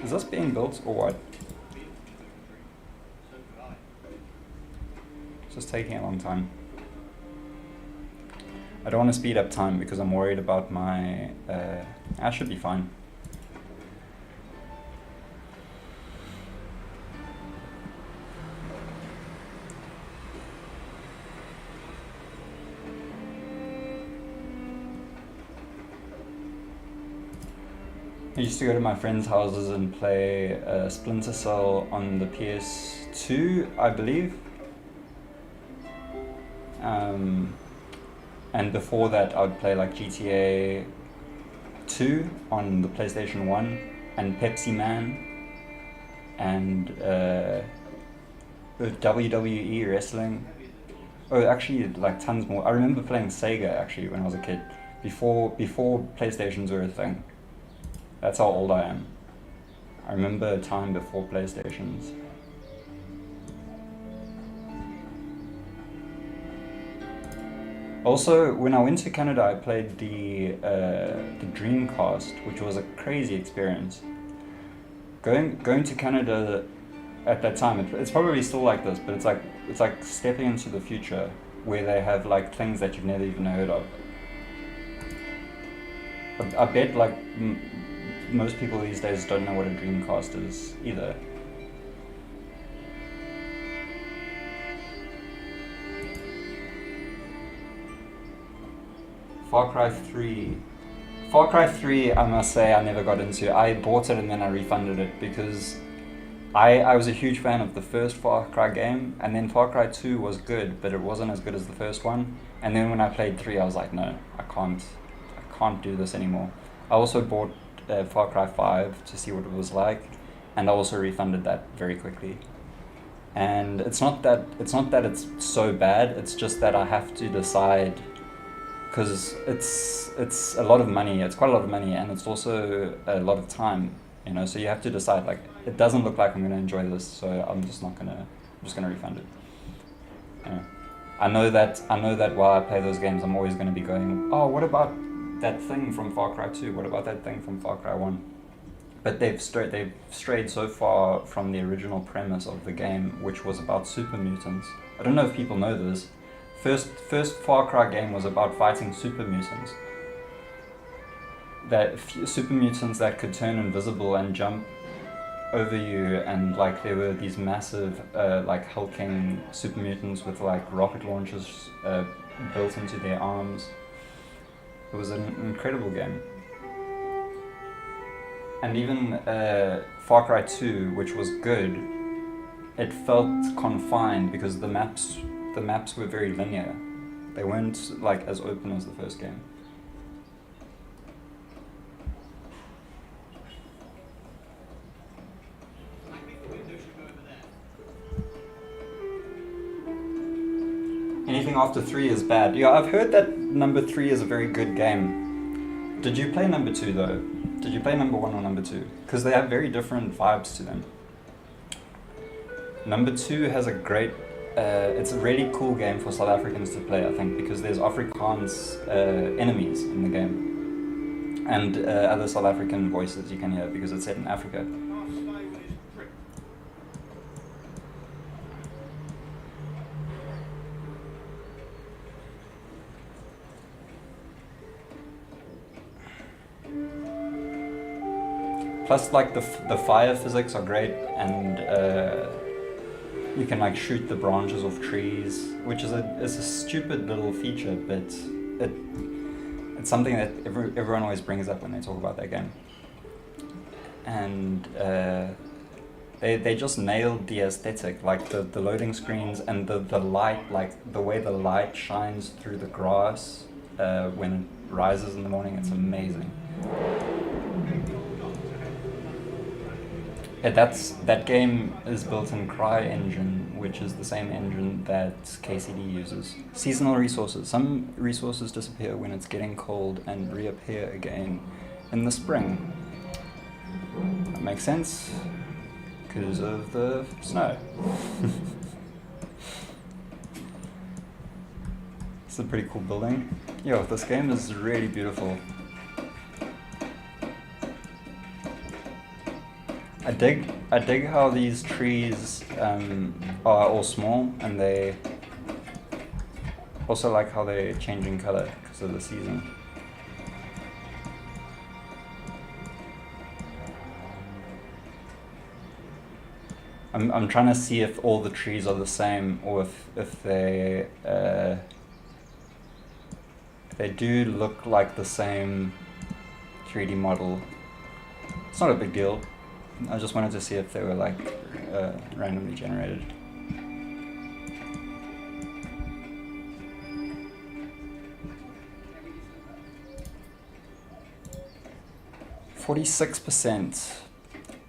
Is this being built or what? It's just taking a long time. I don't want to speed up time because I'm worried about my... I should be fine. I used to go to my friends' houses and play Splinter Cell on the PS2, I believe. And before that, I would play like GTA 2 on the PlayStation 1, and Pepsi Man, and WWE wrestling. Oh, actually, like tons more. I remember playing Sega actually when I was a kid, before PlayStations were a thing. That's how old I am. I remember a time before PlayStations. Also, when I went to Canada, I played the Dreamcast, which was a crazy experience. Going to Canada at that time, it's probably still like this, but it's like stepping into the future, where they have like things that you've never even heard of. I bet like most people these days don't know what a Dreamcast is either. Far Cry 3. Far Cry 3, I must say, I never got into. I bought it and then I refunded it because I was a huge fan of the first Far Cry game, and then Far Cry 2 was good, but it wasn't as good as the first one. And then when I played 3, I was like, no, I can't do this anymore. I also bought Far Cry 5 to see what it was like, and I also refunded that very quickly. And it's not that it's so bad, it's just that I have to decide, because it's a lot of money. It's quite a lot of money, and it's also a lot of time, you know. So you have to decide, like, it doesn't look like I'm going to enjoy this, so I'm just gonna refund it. You know, I know that while I play those games, I'm always going to be going, oh, what about that thing from Far Cry 2? What about that thing from Far Cry 1? But they've strayed so far from the original premise of the game, which was about super mutants. I don't know if people know this. First Far Cry game was about fighting super mutants. Super mutants that could turn invisible and jump over you, and like there were these massive like hulking super mutants with like rocket launchers built into their arms. It was an incredible game. And even Far Cry 2, which was good, it felt confined because the maps were very linear. They weren't like as open as the first game. Anything after 3 is bad. Yeah, I've heard that number 3 is a very good game. Did you play number 2 though? Did you play number 1 or number 2? Because they have very different vibes to them. Number 2 has a great, it's a really cool game for South Africans to play, I think, because there's Afrikaans enemies in the game. And other South African voices you can hear because it's set in Africa. Plus, like the fire physics are great, and you can like shoot the branches of trees, which is a stupid little feature, but it's something that everyone always brings up when they talk about that game. And they just nailed the aesthetic, like the loading screens and the light, like the way the light shines through the grass when it rises in the morning. It's amazing. That game is built in ⴨engine, which is the same engine that KCD uses. Seasonal resources. Some resources disappear when it's getting cold and reappear again in the spring. That makes sense, because of the snow. It's a pretty cool building. Yo, this game is really beautiful. I dig how these trees are all small, and they also like how they change in color because of the season. I'm trying to see if all the trees are the same, or if they do look like the same 3D model. It's not a big deal. I just wanted to see if they were like randomly generated. 46%.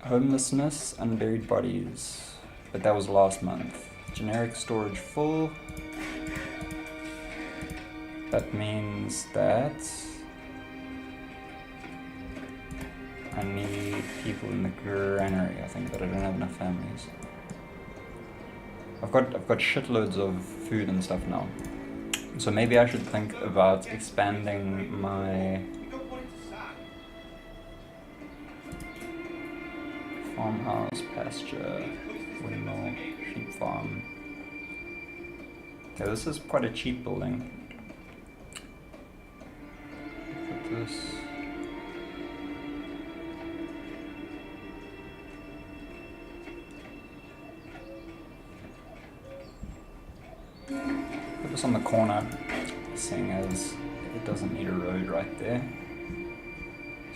Homelessness, unburied bodies. But that was last month. Generic storage full. That means that I need people in the granary, I think, but I don't have enough families. I've got shitloads of food and stuff now. So maybe I should think about expanding my farmhouse, pasture, windmill, sheep farm. Okay, this is quite a cheap building. Put this. Put this on the corner, seeing as it doesn't need a road right there.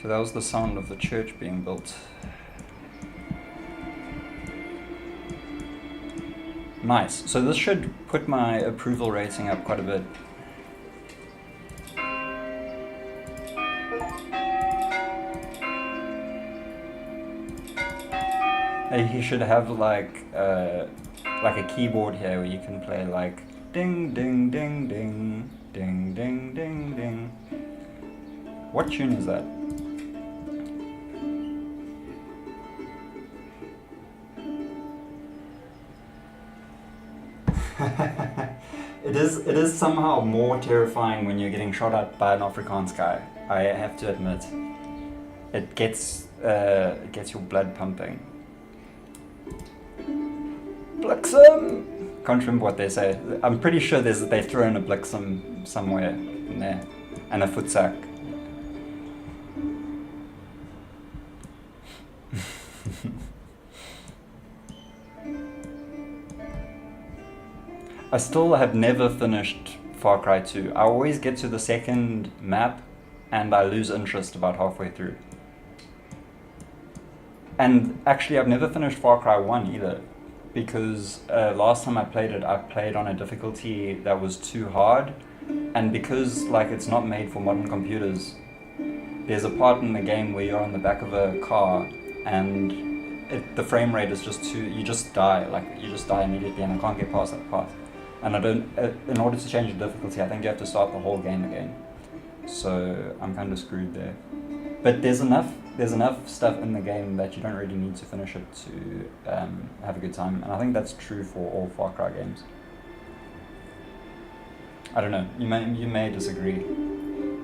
So that was the sound of the church being built. Nice. So this should put my approval rating up quite a bit. He should have like a keyboard here where you can play like ding ding ding ding ding ding ding ding. What tune is that? It is somehow more terrifying when you're getting shot at by an Afrikaans guy. I have to admit, it gets your blood pumping. Bliksem! Can't remember what they say. I'm pretty sure they throw in a bliksem somewhere in there, and a futsak. I still have never finished Far Cry 2. I always get to the second map and I lose interest about halfway through. And actually I've never finished Far Cry 1 either, because last time I played on a difficulty that was too hard, and because like it's not made for modern computers, there's a part in the game where you're on the back of a car and the frame rate is just too, you just die immediately, and I can't get past that part. And I don't, in order to change the difficulty, I think you have to start the whole game again. So I'm kind of screwed there. But there's enough stuff in the game that you don't really need to finish it to have a good time. And I think that's true for all Far Cry games. I don't know, you may disagree.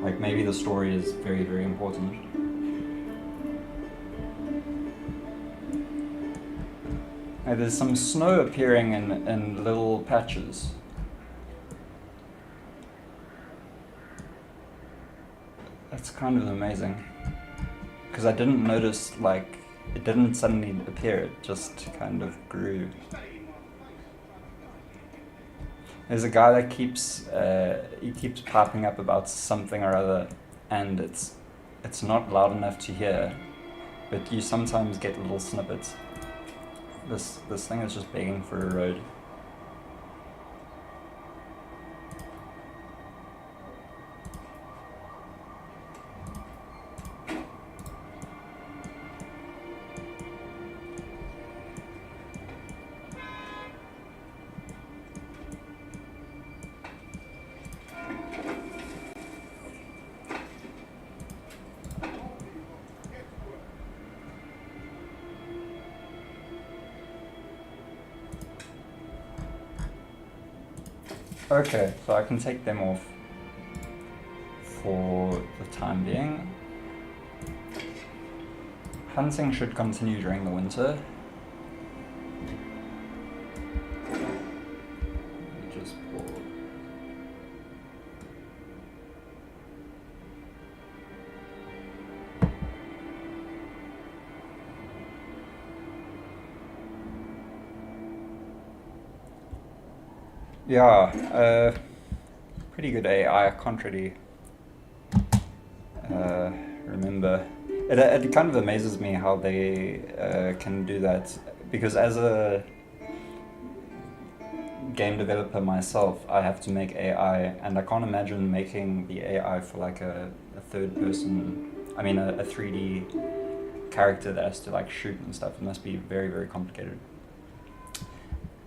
Like maybe the story is very, very important. There's some snow appearing in little patches. That's kind of amazing. Because I didn't notice, like, it didn't suddenly appear, it just kind of grew. There's a guy that keeps piping up about something or other, and it's not loud enough to hear, but you sometimes get little snippets. This thing is just begging for a road. Okay, so I can take them off for the time being. Hunting should continue during the winter. Just yeah, pretty good AI. I can't really remember It kind of amazes me how they can do that, because as a game developer myself, I have to make AI, and I can't imagine making the AI for like a third person, I mean a 3D character that has to like shoot and stuff. It must be very, very complicated.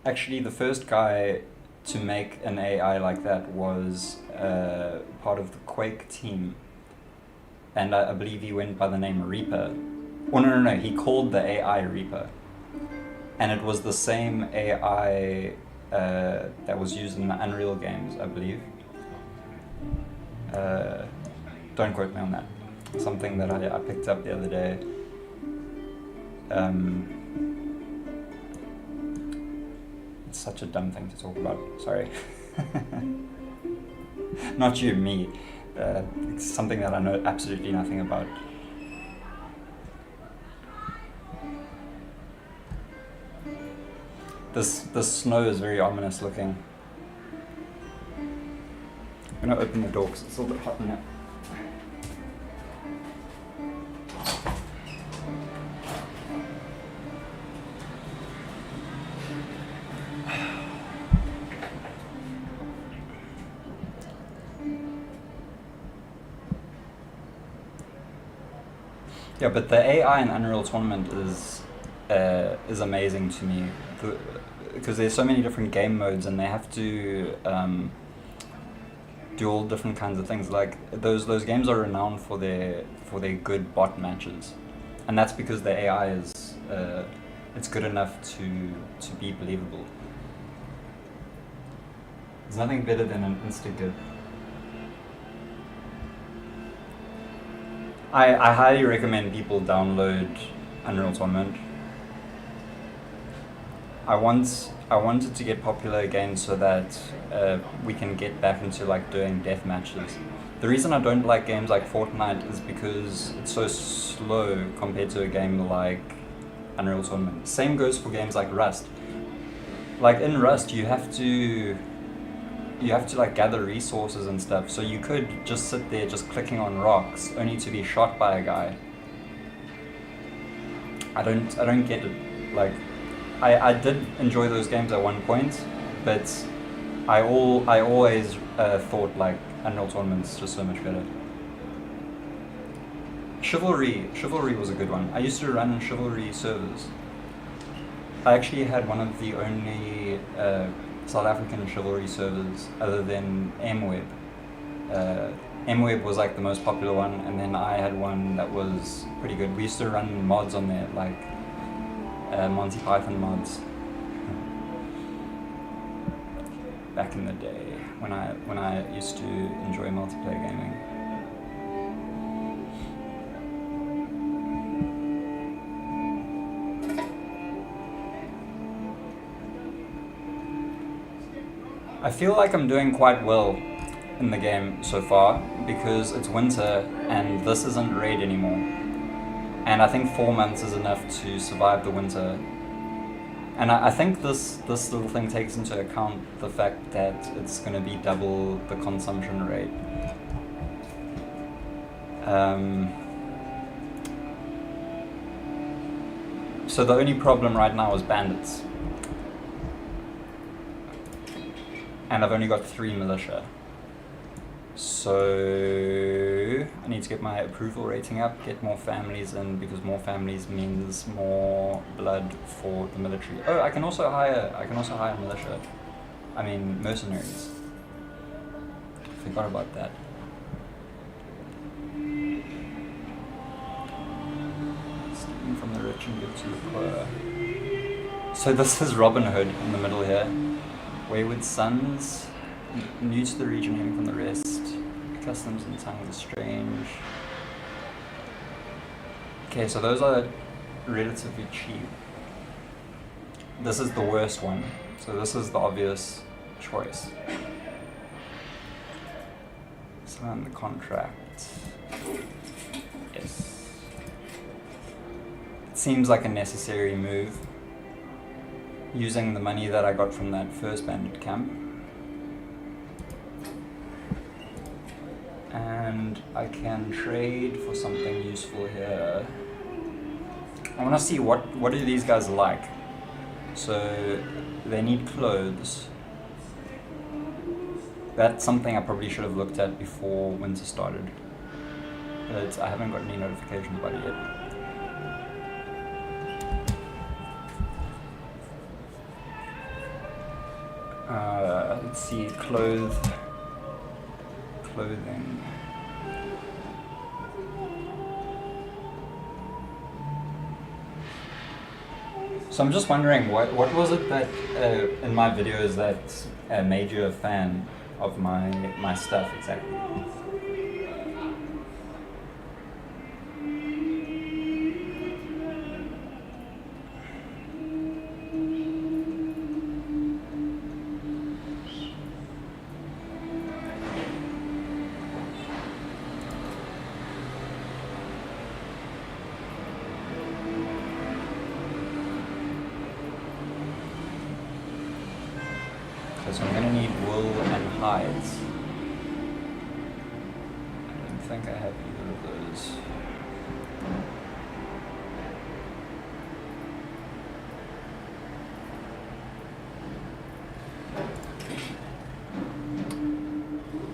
Actually, the first guy to make an AI like that was part of the Quake team, and I believe he went by the name Reaper. Oh no, he called the AI Reaper, and it was the same AI that was used in the Unreal games, I believe. Don't quote me on that. Something that I picked up the other day. It's such a dumb thing to talk about, sorry. Not you, me. It's something that I know absolutely nothing about. This snow is very ominous looking. I'm gonna open the door because it's a little bit hot in here. Yeah, but the AI in Unreal Tournament is amazing to me, because there's so many different game modes, and they have to do all different kinds of things. Like those games are renowned for their good bot matches, and that's because the AI is it's good enough to be believable. There's nothing better than an insta-good. I highly recommend people download Unreal Tournament. I wanted to get popular again so that we can get back into like doing death matches. The reason I don't like games like Fortnite is because it's so slow compared to a game like Unreal Tournament. Same goes for games like Rust. Like in Rust, you have to like gather resources and stuff, so you could just sit there just clicking on rocks only to be shot by a guy. I don't get it. Like I did enjoy those games at one point, but I always thought like Unreal Tournament's just so much better. Chivalry was a good one. I used to run Chivalry servers. I actually had one of the only South African Chivalry servers other than 𝐴𝐴𝐺. 𝐴𝐴𝐺 was like the most popular one, and then I had one that was pretty good. We used to run mods on there, like Monty Python mods. Back in the day, when I used to enjoy multiplayer gaming. I feel like I'm doing quite well in the game so far, because it's winter and this isn't raid anymore. And I think 4 months is enough to survive the winter. And I think this little thing takes into account the fact that it's going to be double the consumption rate. So the only problem right now is bandits. And I've only got 3 militia. So I need to get my approval rating up, get more families in, because more families means more blood for the military. Oh, I can also hire militia. I mean mercenaries. Forgot about that. Stealing from the rich and give to the poor. So this is Robin Hood in the middle here. Wayward sons, new to the region, hanging from the rest. Customs and tongues are strange. Okay, so those are relatively cheap. This is the worst one, so this is the obvious choice. Sign the contract. Yes. It seems like a necessary move, using the money that I got from that first bandit camp. And I can trade for something useful here. I want to see what do these guys like. So they need clothes. That's something I probably should have looked at before winter started. But I haven't got any notifications about it yet. Let's see, clothing. So I'm just wondering, what was it that in my videos that made you a fan of my stuff exactly? So I'm going to need wool and hides. I don't think I have either of those.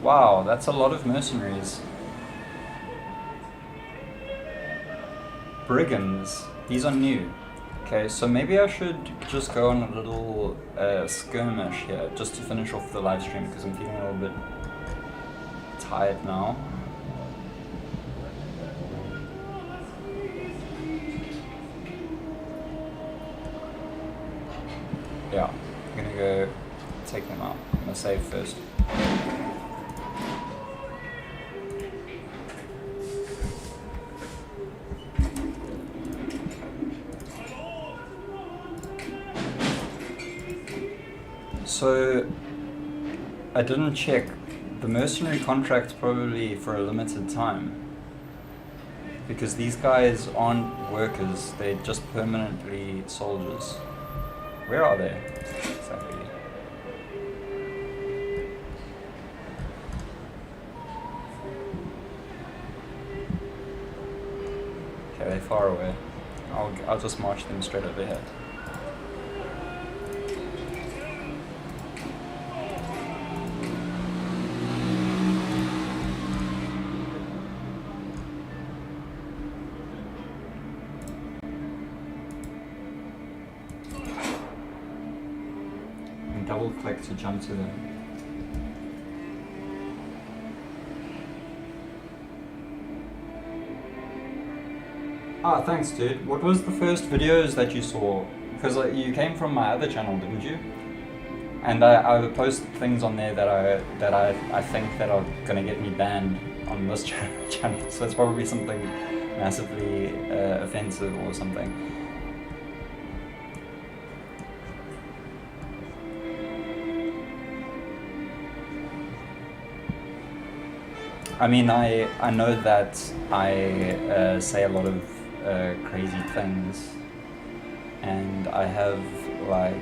Wow, that's a lot of mercenaries. Brigands. These are new. Okay, so maybe I should just go on a little skirmish here, just to finish off the live stream, because I'm feeling a little bit tired now. Yeah, I'm gonna go take them out. I'm gonna save first. So, I didn't check. The mercenary contract's probably for a limited time. Because these guys aren't workers, they're just permanently soldiers. Where are they? Exactly. Okay, they're far away. I'll just march them straight over here. Double click to jump to them. Ah, thanks dude. What was the first videos that you saw? Because you came from my other channel, didn't you? And I would post things on there that I think that are gonna get me banned on this channel. So it's probably something massively offensive or something. I mean, I know that I say a lot of crazy things, and I have like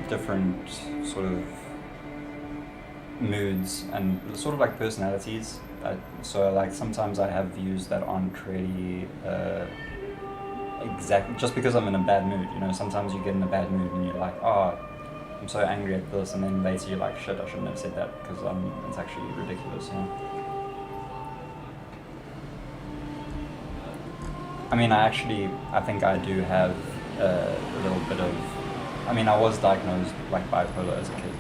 different sort of moods and sort of like personalities. So like sometimes I have views that aren't really exact, just because I'm in a bad mood, you know. Sometimes you get in a bad mood and you're like, oh, I'm so angry at this, and then later you're like, shit, I shouldn't have said that because it's actually ridiculous, you know. I mean, I think I do have a little bit of, I mean, I was diagnosed like bipolar as a kid,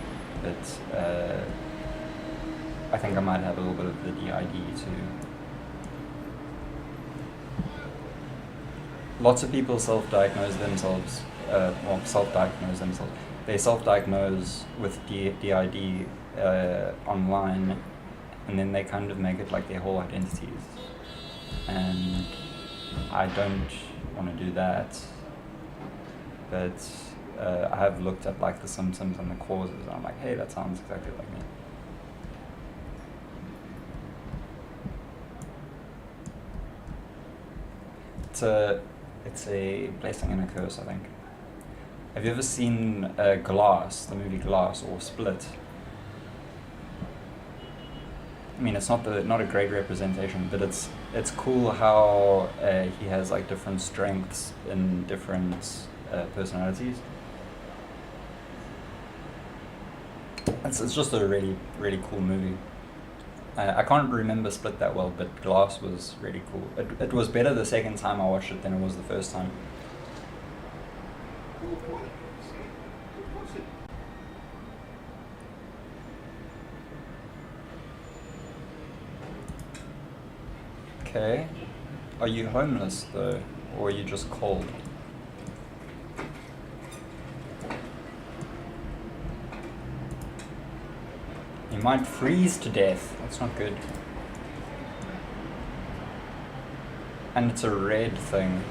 but I think I might have a little bit of the 𝐷ID too. Lots of people self-diagnose themselves, they self-diagnose with 𝐷ID online, and then they kind of make it like their whole identities. And I don't want to do that, but I have looked at like the symptoms and the causes, and I'm like, hey, that sounds exactly like me. It's a blessing and a curse, I think. Have you ever seen Glass, the movie Glass, or Split? I mean, it's not a great representation, but it's cool how he has like different strengths in different personalities. It's just a really, really cool movie. I can't remember Split that well, but Glass was really cool. It was better the second time I watched it than it was the first time. Okay. Are you homeless though, or are you just cold? You might freeze to death. That's not good. And it's a red thing.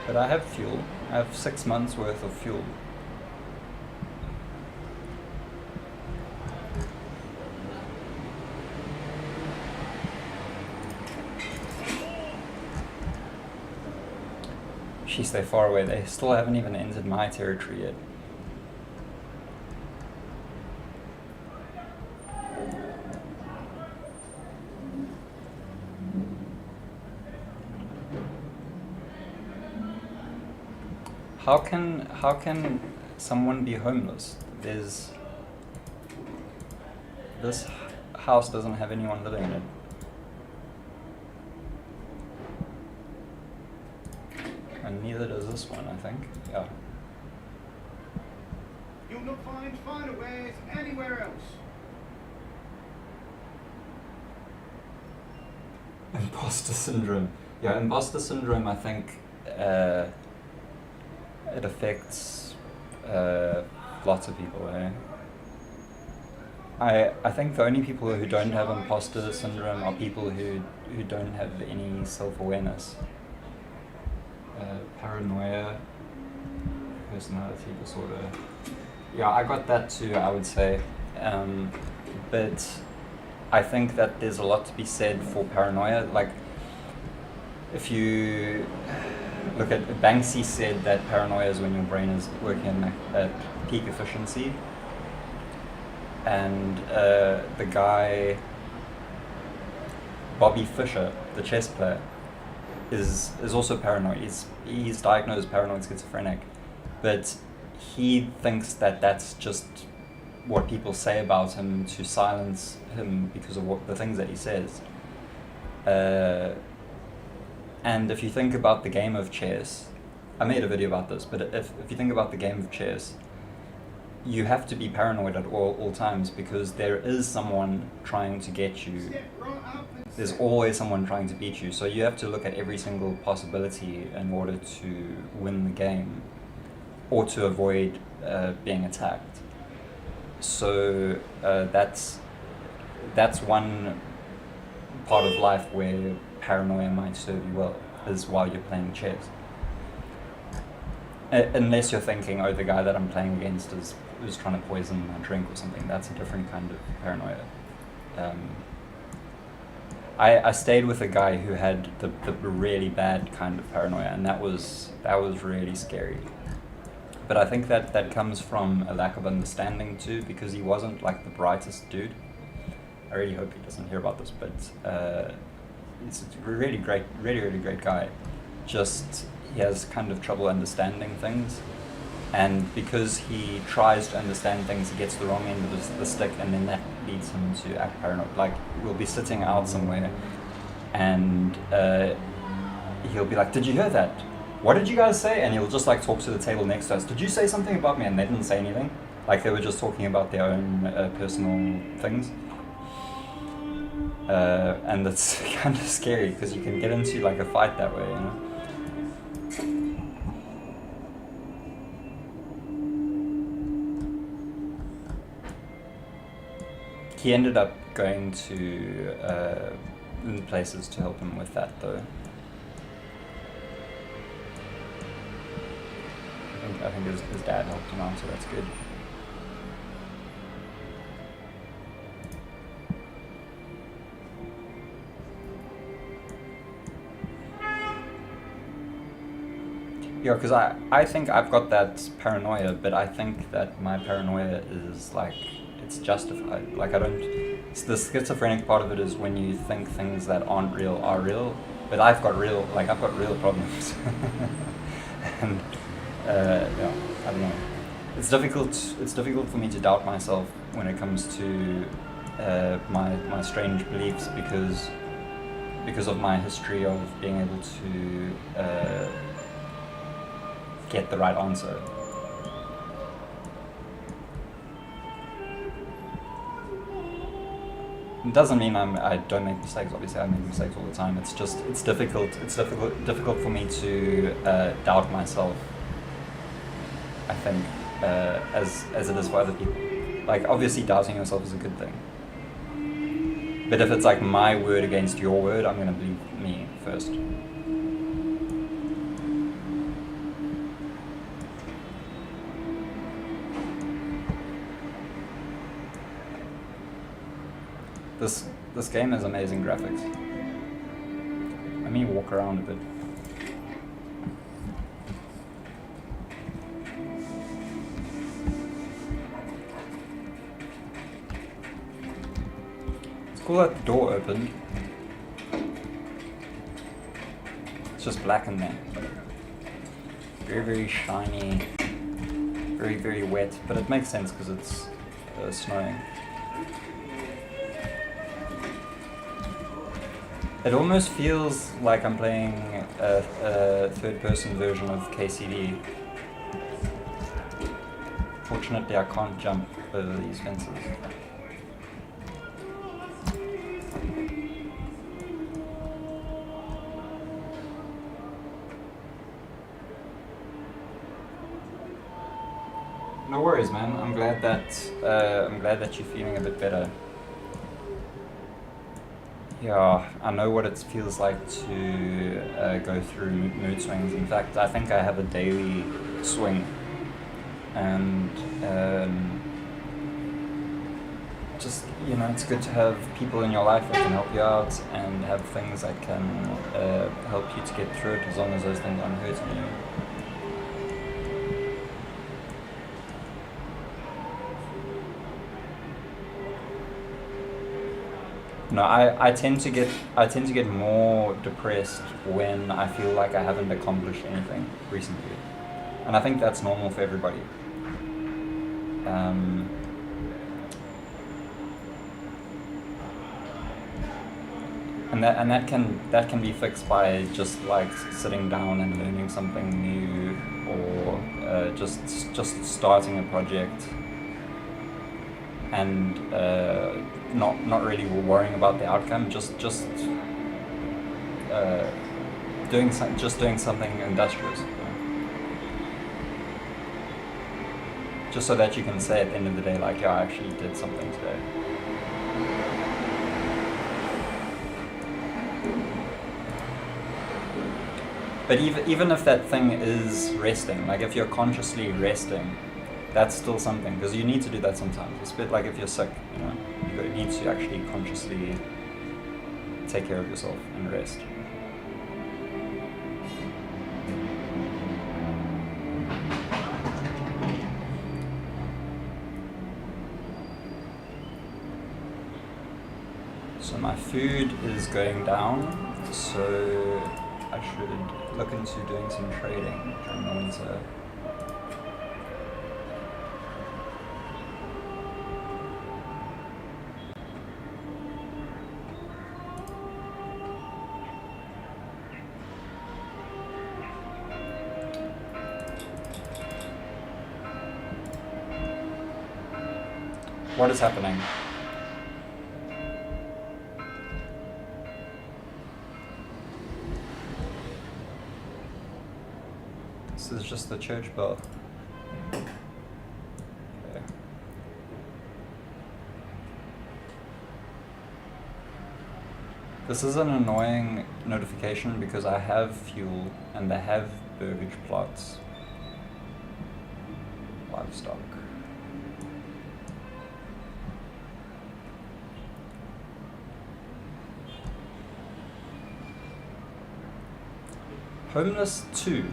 But I have fuel. I have 6 months worth of fuel. Jeez, they're far away. They still haven't even entered my territory yet. How can someone be homeless? This house doesn't have anyone living in it. And neither does this one, I think. Yeah. You'll not find ᴹᵃⁿᵒဍ anywhere else. Imposter syndrome. Yeah, imposter syndrome, I think it affects lots of people, eh? I think the only people who don't have imposter syndrome are people who don't have any self-awareness. Paranoia, personality disorder. Yeah, I got that too, I would say. But I think that there's a lot to be said for paranoia. Like, if you look at Banksy said that paranoia is when your brain is working at peak efficiency. And the guy, Bobby Fischer, the chess player, is also paranoid. He's diagnosed paranoid schizophrenic, but he thinks that that's just what people say about him to silence him because of the things that he says. And if you think about the game of chess, I made a video about this, but if you think about the game of chess, you have to be paranoid at all times, because there is someone trying to get you. There's always someone trying to beat you, so you have to look at every single possibility in order to win the game, or to avoid being attacked. So that's one part of life where paranoia might serve you well, is while you're playing chess. Unless you're thinking, oh, the guy that I'm playing against is trying to poison my drink or something. That's a different kind of paranoia. I stayed with a guy who had the really bad kind of paranoia, and that was really scary. But I think that comes from a lack of understanding too, because he wasn't like the brightest dude. I really hope he doesn't hear about this, but he's a really great guy. Just he has kind of trouble understanding things, and because he tries to understand things, he gets the wrong end of the stick, and then that leads him to act paranoid. Like, we'll be sitting out somewhere, and he'll be like, "Did you hear that? What did you guys say?" And he'll just like talk to the table next to us. "Did you say something about me?" And they didn't say anything. Like, they were just talking about their own personal things. And it's kind of scary, because you can get into like a fight that way, you know? He ended up going to places to help him with that, though. I think his dad helped him out, so that's good. Yeah, because I think I've got that paranoia, but I think that my paranoia is like, it's justified. Like, I don't So the schizophrenic part of it is when you think things that aren't real are real, but I've got real problems. And yeah, I don't know. It's difficult for me to doubt myself when it comes to my strange beliefs because of my history of being able to get the right answer. It doesn't mean I don't make mistakes. Obviously, I make mistakes all the time. It's just it's difficult for me to doubt myself. I think as it is for other people. Like obviously, doubting yourself is a good thing. But if it's like my word against your word, I'm gonna believe me first. This game has amazing graphics. Let me walk around a bit. It's cool that the door opened. It's just black in there. Very, very shiny. Very, very wet. But it makes sense because it's snowing. It almost feels like I'm playing a third-person version of KCD. Fortunately, I can't jump over these fences. No worries, man. I'm glad that you're feeling a bit better. Yeah, I know what it feels like to go through mood swings. In fact, I think I have a daily swing, and just, you know, it's good to have people in your life that can help you out and have things that can help you to get through it, as long as those things aren't hurting you. No, I tend to get more depressed when I feel like I haven't accomplished anything recently, and I think that's normal for everybody. And that can be fixed by just like sitting down and learning something new, or just starting a project, and not really worrying about the outcome, just doing something industrious, you know? Just so that you can say at the end of the day, like, yeah, I actually did something today. But even if that thing is resting, like if you're consciously resting, that's still something, because you need to do that sometimes. It's a bit like if you're sick, you know, you need to actually consciously take care of yourself and rest. So my food is going down, so I should look into doing some trading during the winter. What is happening? This is just the church bell. Okay. This is an annoying notification because I have fuel and they have burgage plots. Livestock. Homeless 2.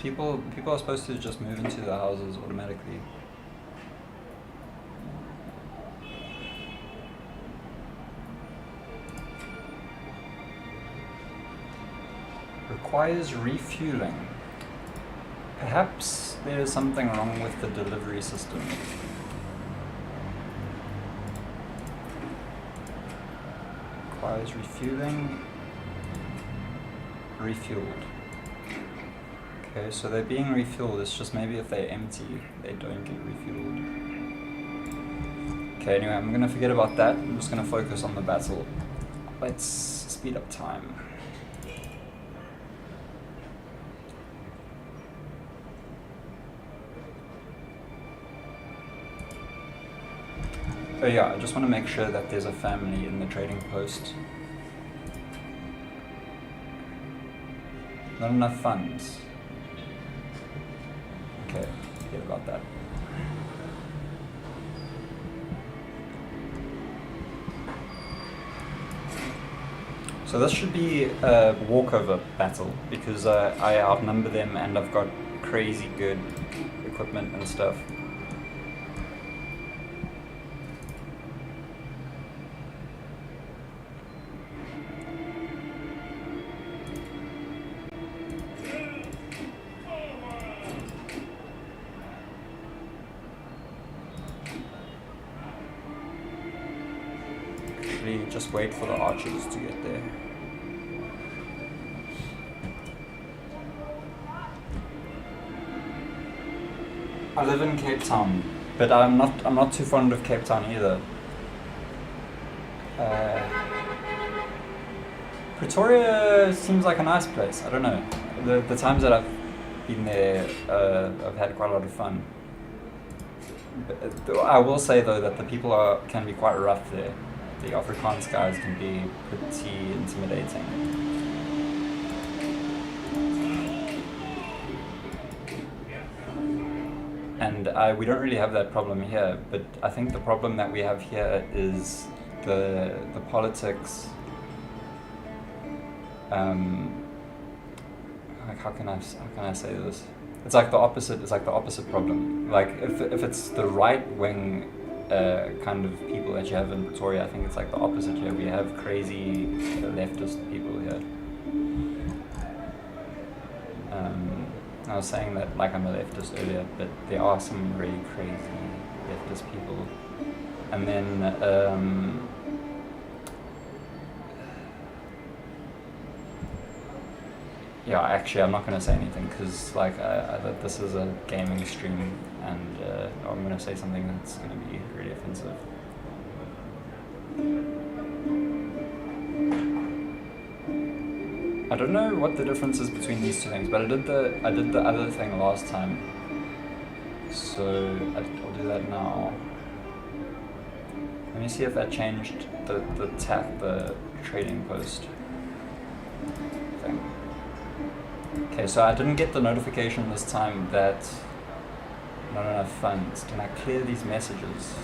People are supposed to just move into the houses automatically. Requires refueling. Perhaps there is something wrong with the delivery system. Requires refueling. Refueled. Okay, so they're being refueled. It's just maybe if they're empty, they don't get refueled. Okay, anyway, I'm gonna forget about that. I'm just gonna focus on the battle. Let's speed up time. Oh yeah, I just want to make sure that there's a family in the trading post. Not enough funds. Okay, forget about that. So this should be a walkover battle because I outnumber them and I've got crazy good equipment and stuff. Just wait for the archers to get there. I live in Cape Town, but I'm not too fond of Cape Town either. Pretoria seems like a nice place. I don't know. The times that I've been there, I've had quite a lot of fun. But I will say though that the people can be quite rough there. The Afrikaans guys can be pretty intimidating. And we don't really have that problem here, but I think the problem that we have here is the politics. Like how can I say this? It's like the opposite. It's like the opposite problem. Like if it's the right wing kind of people that you have in Pretoria, I think it's like the opposite here. We have crazy leftist people here. I was saying that like I'm a leftist earlier, but there are some really crazy leftist people. And then yeah, actually I'm not going to say anything because like this is a gaming stream and I'm going to say something that's going to be really offensive. I don't know what the difference is between these two things, but I did the other thing last time, so I'll do that now. Let me see if that changed the trading post thing. Okay, so I didn't get the notification this time that not enough funds. Can I clear these messages?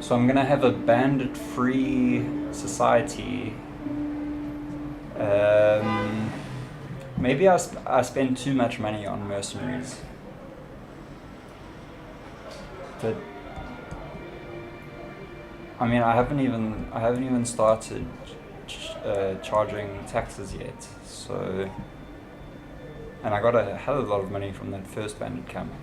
So I'm gonna have a bandit-free society. Maybe I spend too much money on mercenaries. But I mean, I haven't even started charging taxes yet. So, and I got a hell of a lot of money from that first bandit camp.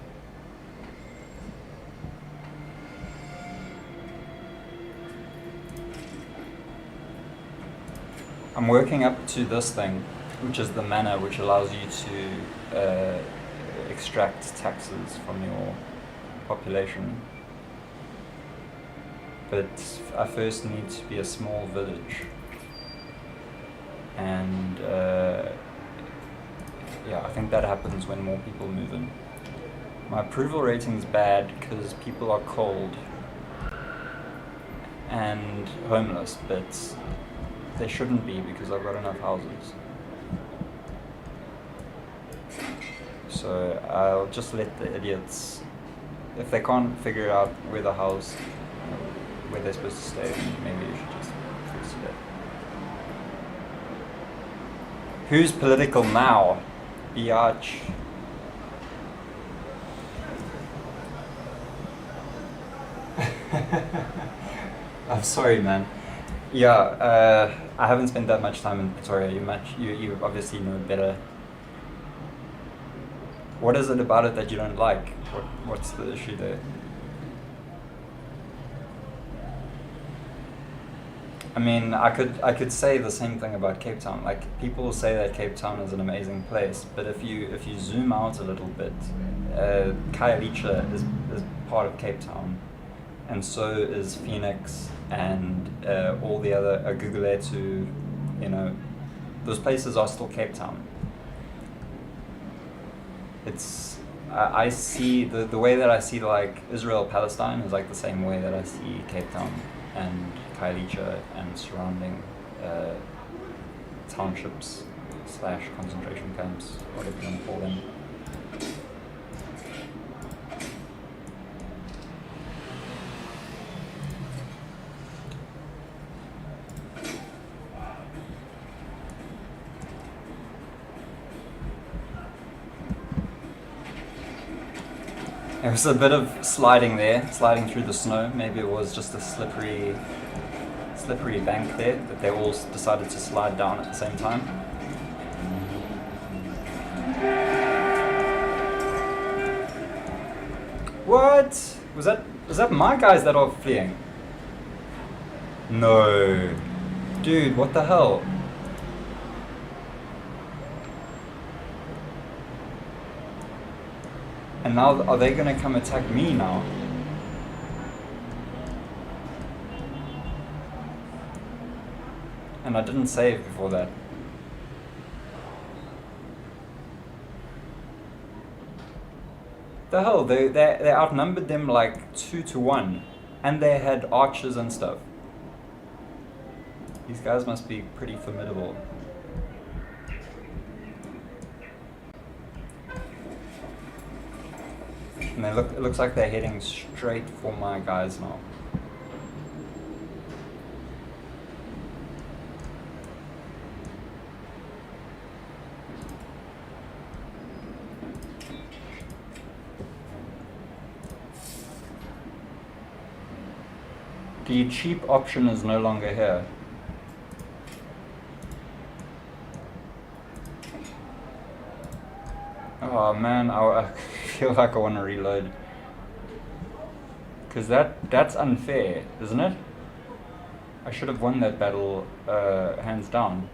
I'm working up to this thing, which is the manor, which allows you to extract taxes from your population. But I first need to be a small village. And yeah, I think that happens when more people move in. My approval rating's bad because people are cold and homeless, but they shouldn't be because I've got enough houses. So I'll just let the idiots, if they can't figure out where the house where they're supposed to stay. Maybe you should just fix it. Who's political now? Biatch. I'm sorry, man. Yeah, I haven't spent that much time in Pretoria. You obviously know better. What is it about it that you don't like? What's the issue there? I mean, I could say the same thing about Cape Town. Like, people say that Cape Town is an amazing place, but if you zoom out a little bit, 𝐏𝐚𝐫𝐚𝐝 is part of Cape Town, and so is Phoenix and all the other 𝐴𝐵𝐵𝐿𝐴𝐻𝑡, you know, those places are still Cape Town. It's I see the way that I see like Israel Palestine is like the same way that I see Cape Town and 𝐏𝐚𝐫𝐻𝑡 and surrounding townships / concentration camps, whatever you want to call them. There was a bit of sliding there, sliding through the snow. Maybe it was just a slippery bank there that they all decided to slide down at the same time. What? Was that my guys that are fleeing? No. Dude, what the hell? And now, are they gonna come attack me now? And I didn't save before that. The hell, they outnumbered them like 2-1, and they had archers and stuff. These guys must be pretty formidable. And it looks like they're heading straight for my guys now. The cheap option is no longer here. Oh man, I feel like I want to reload. Because that's unfair, isn't it? I should have won that battle hands down.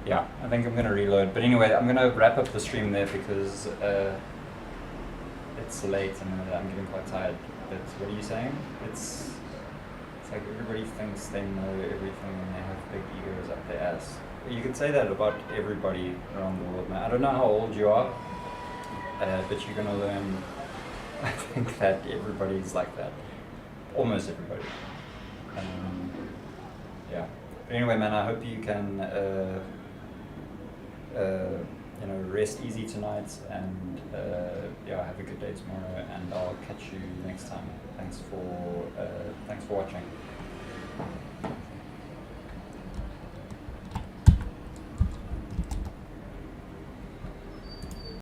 Yeah, I think I'm going to reload. But anyway, I'm going to wrap up the stream there because it's late and I'm getting quite tired. But what are you saying? It's like everybody thinks they know everything and they have big egos up their ass. You could say that about everybody around the world, man. I don't know how old you are, but you're going to learn, I think, that everybody's like that. Almost everybody. Yeah. But anyway, man, I hope you can you know, rest easy tonight, and yeah, have a good day tomorrow, and I'll catch you next time. Thanks for watching.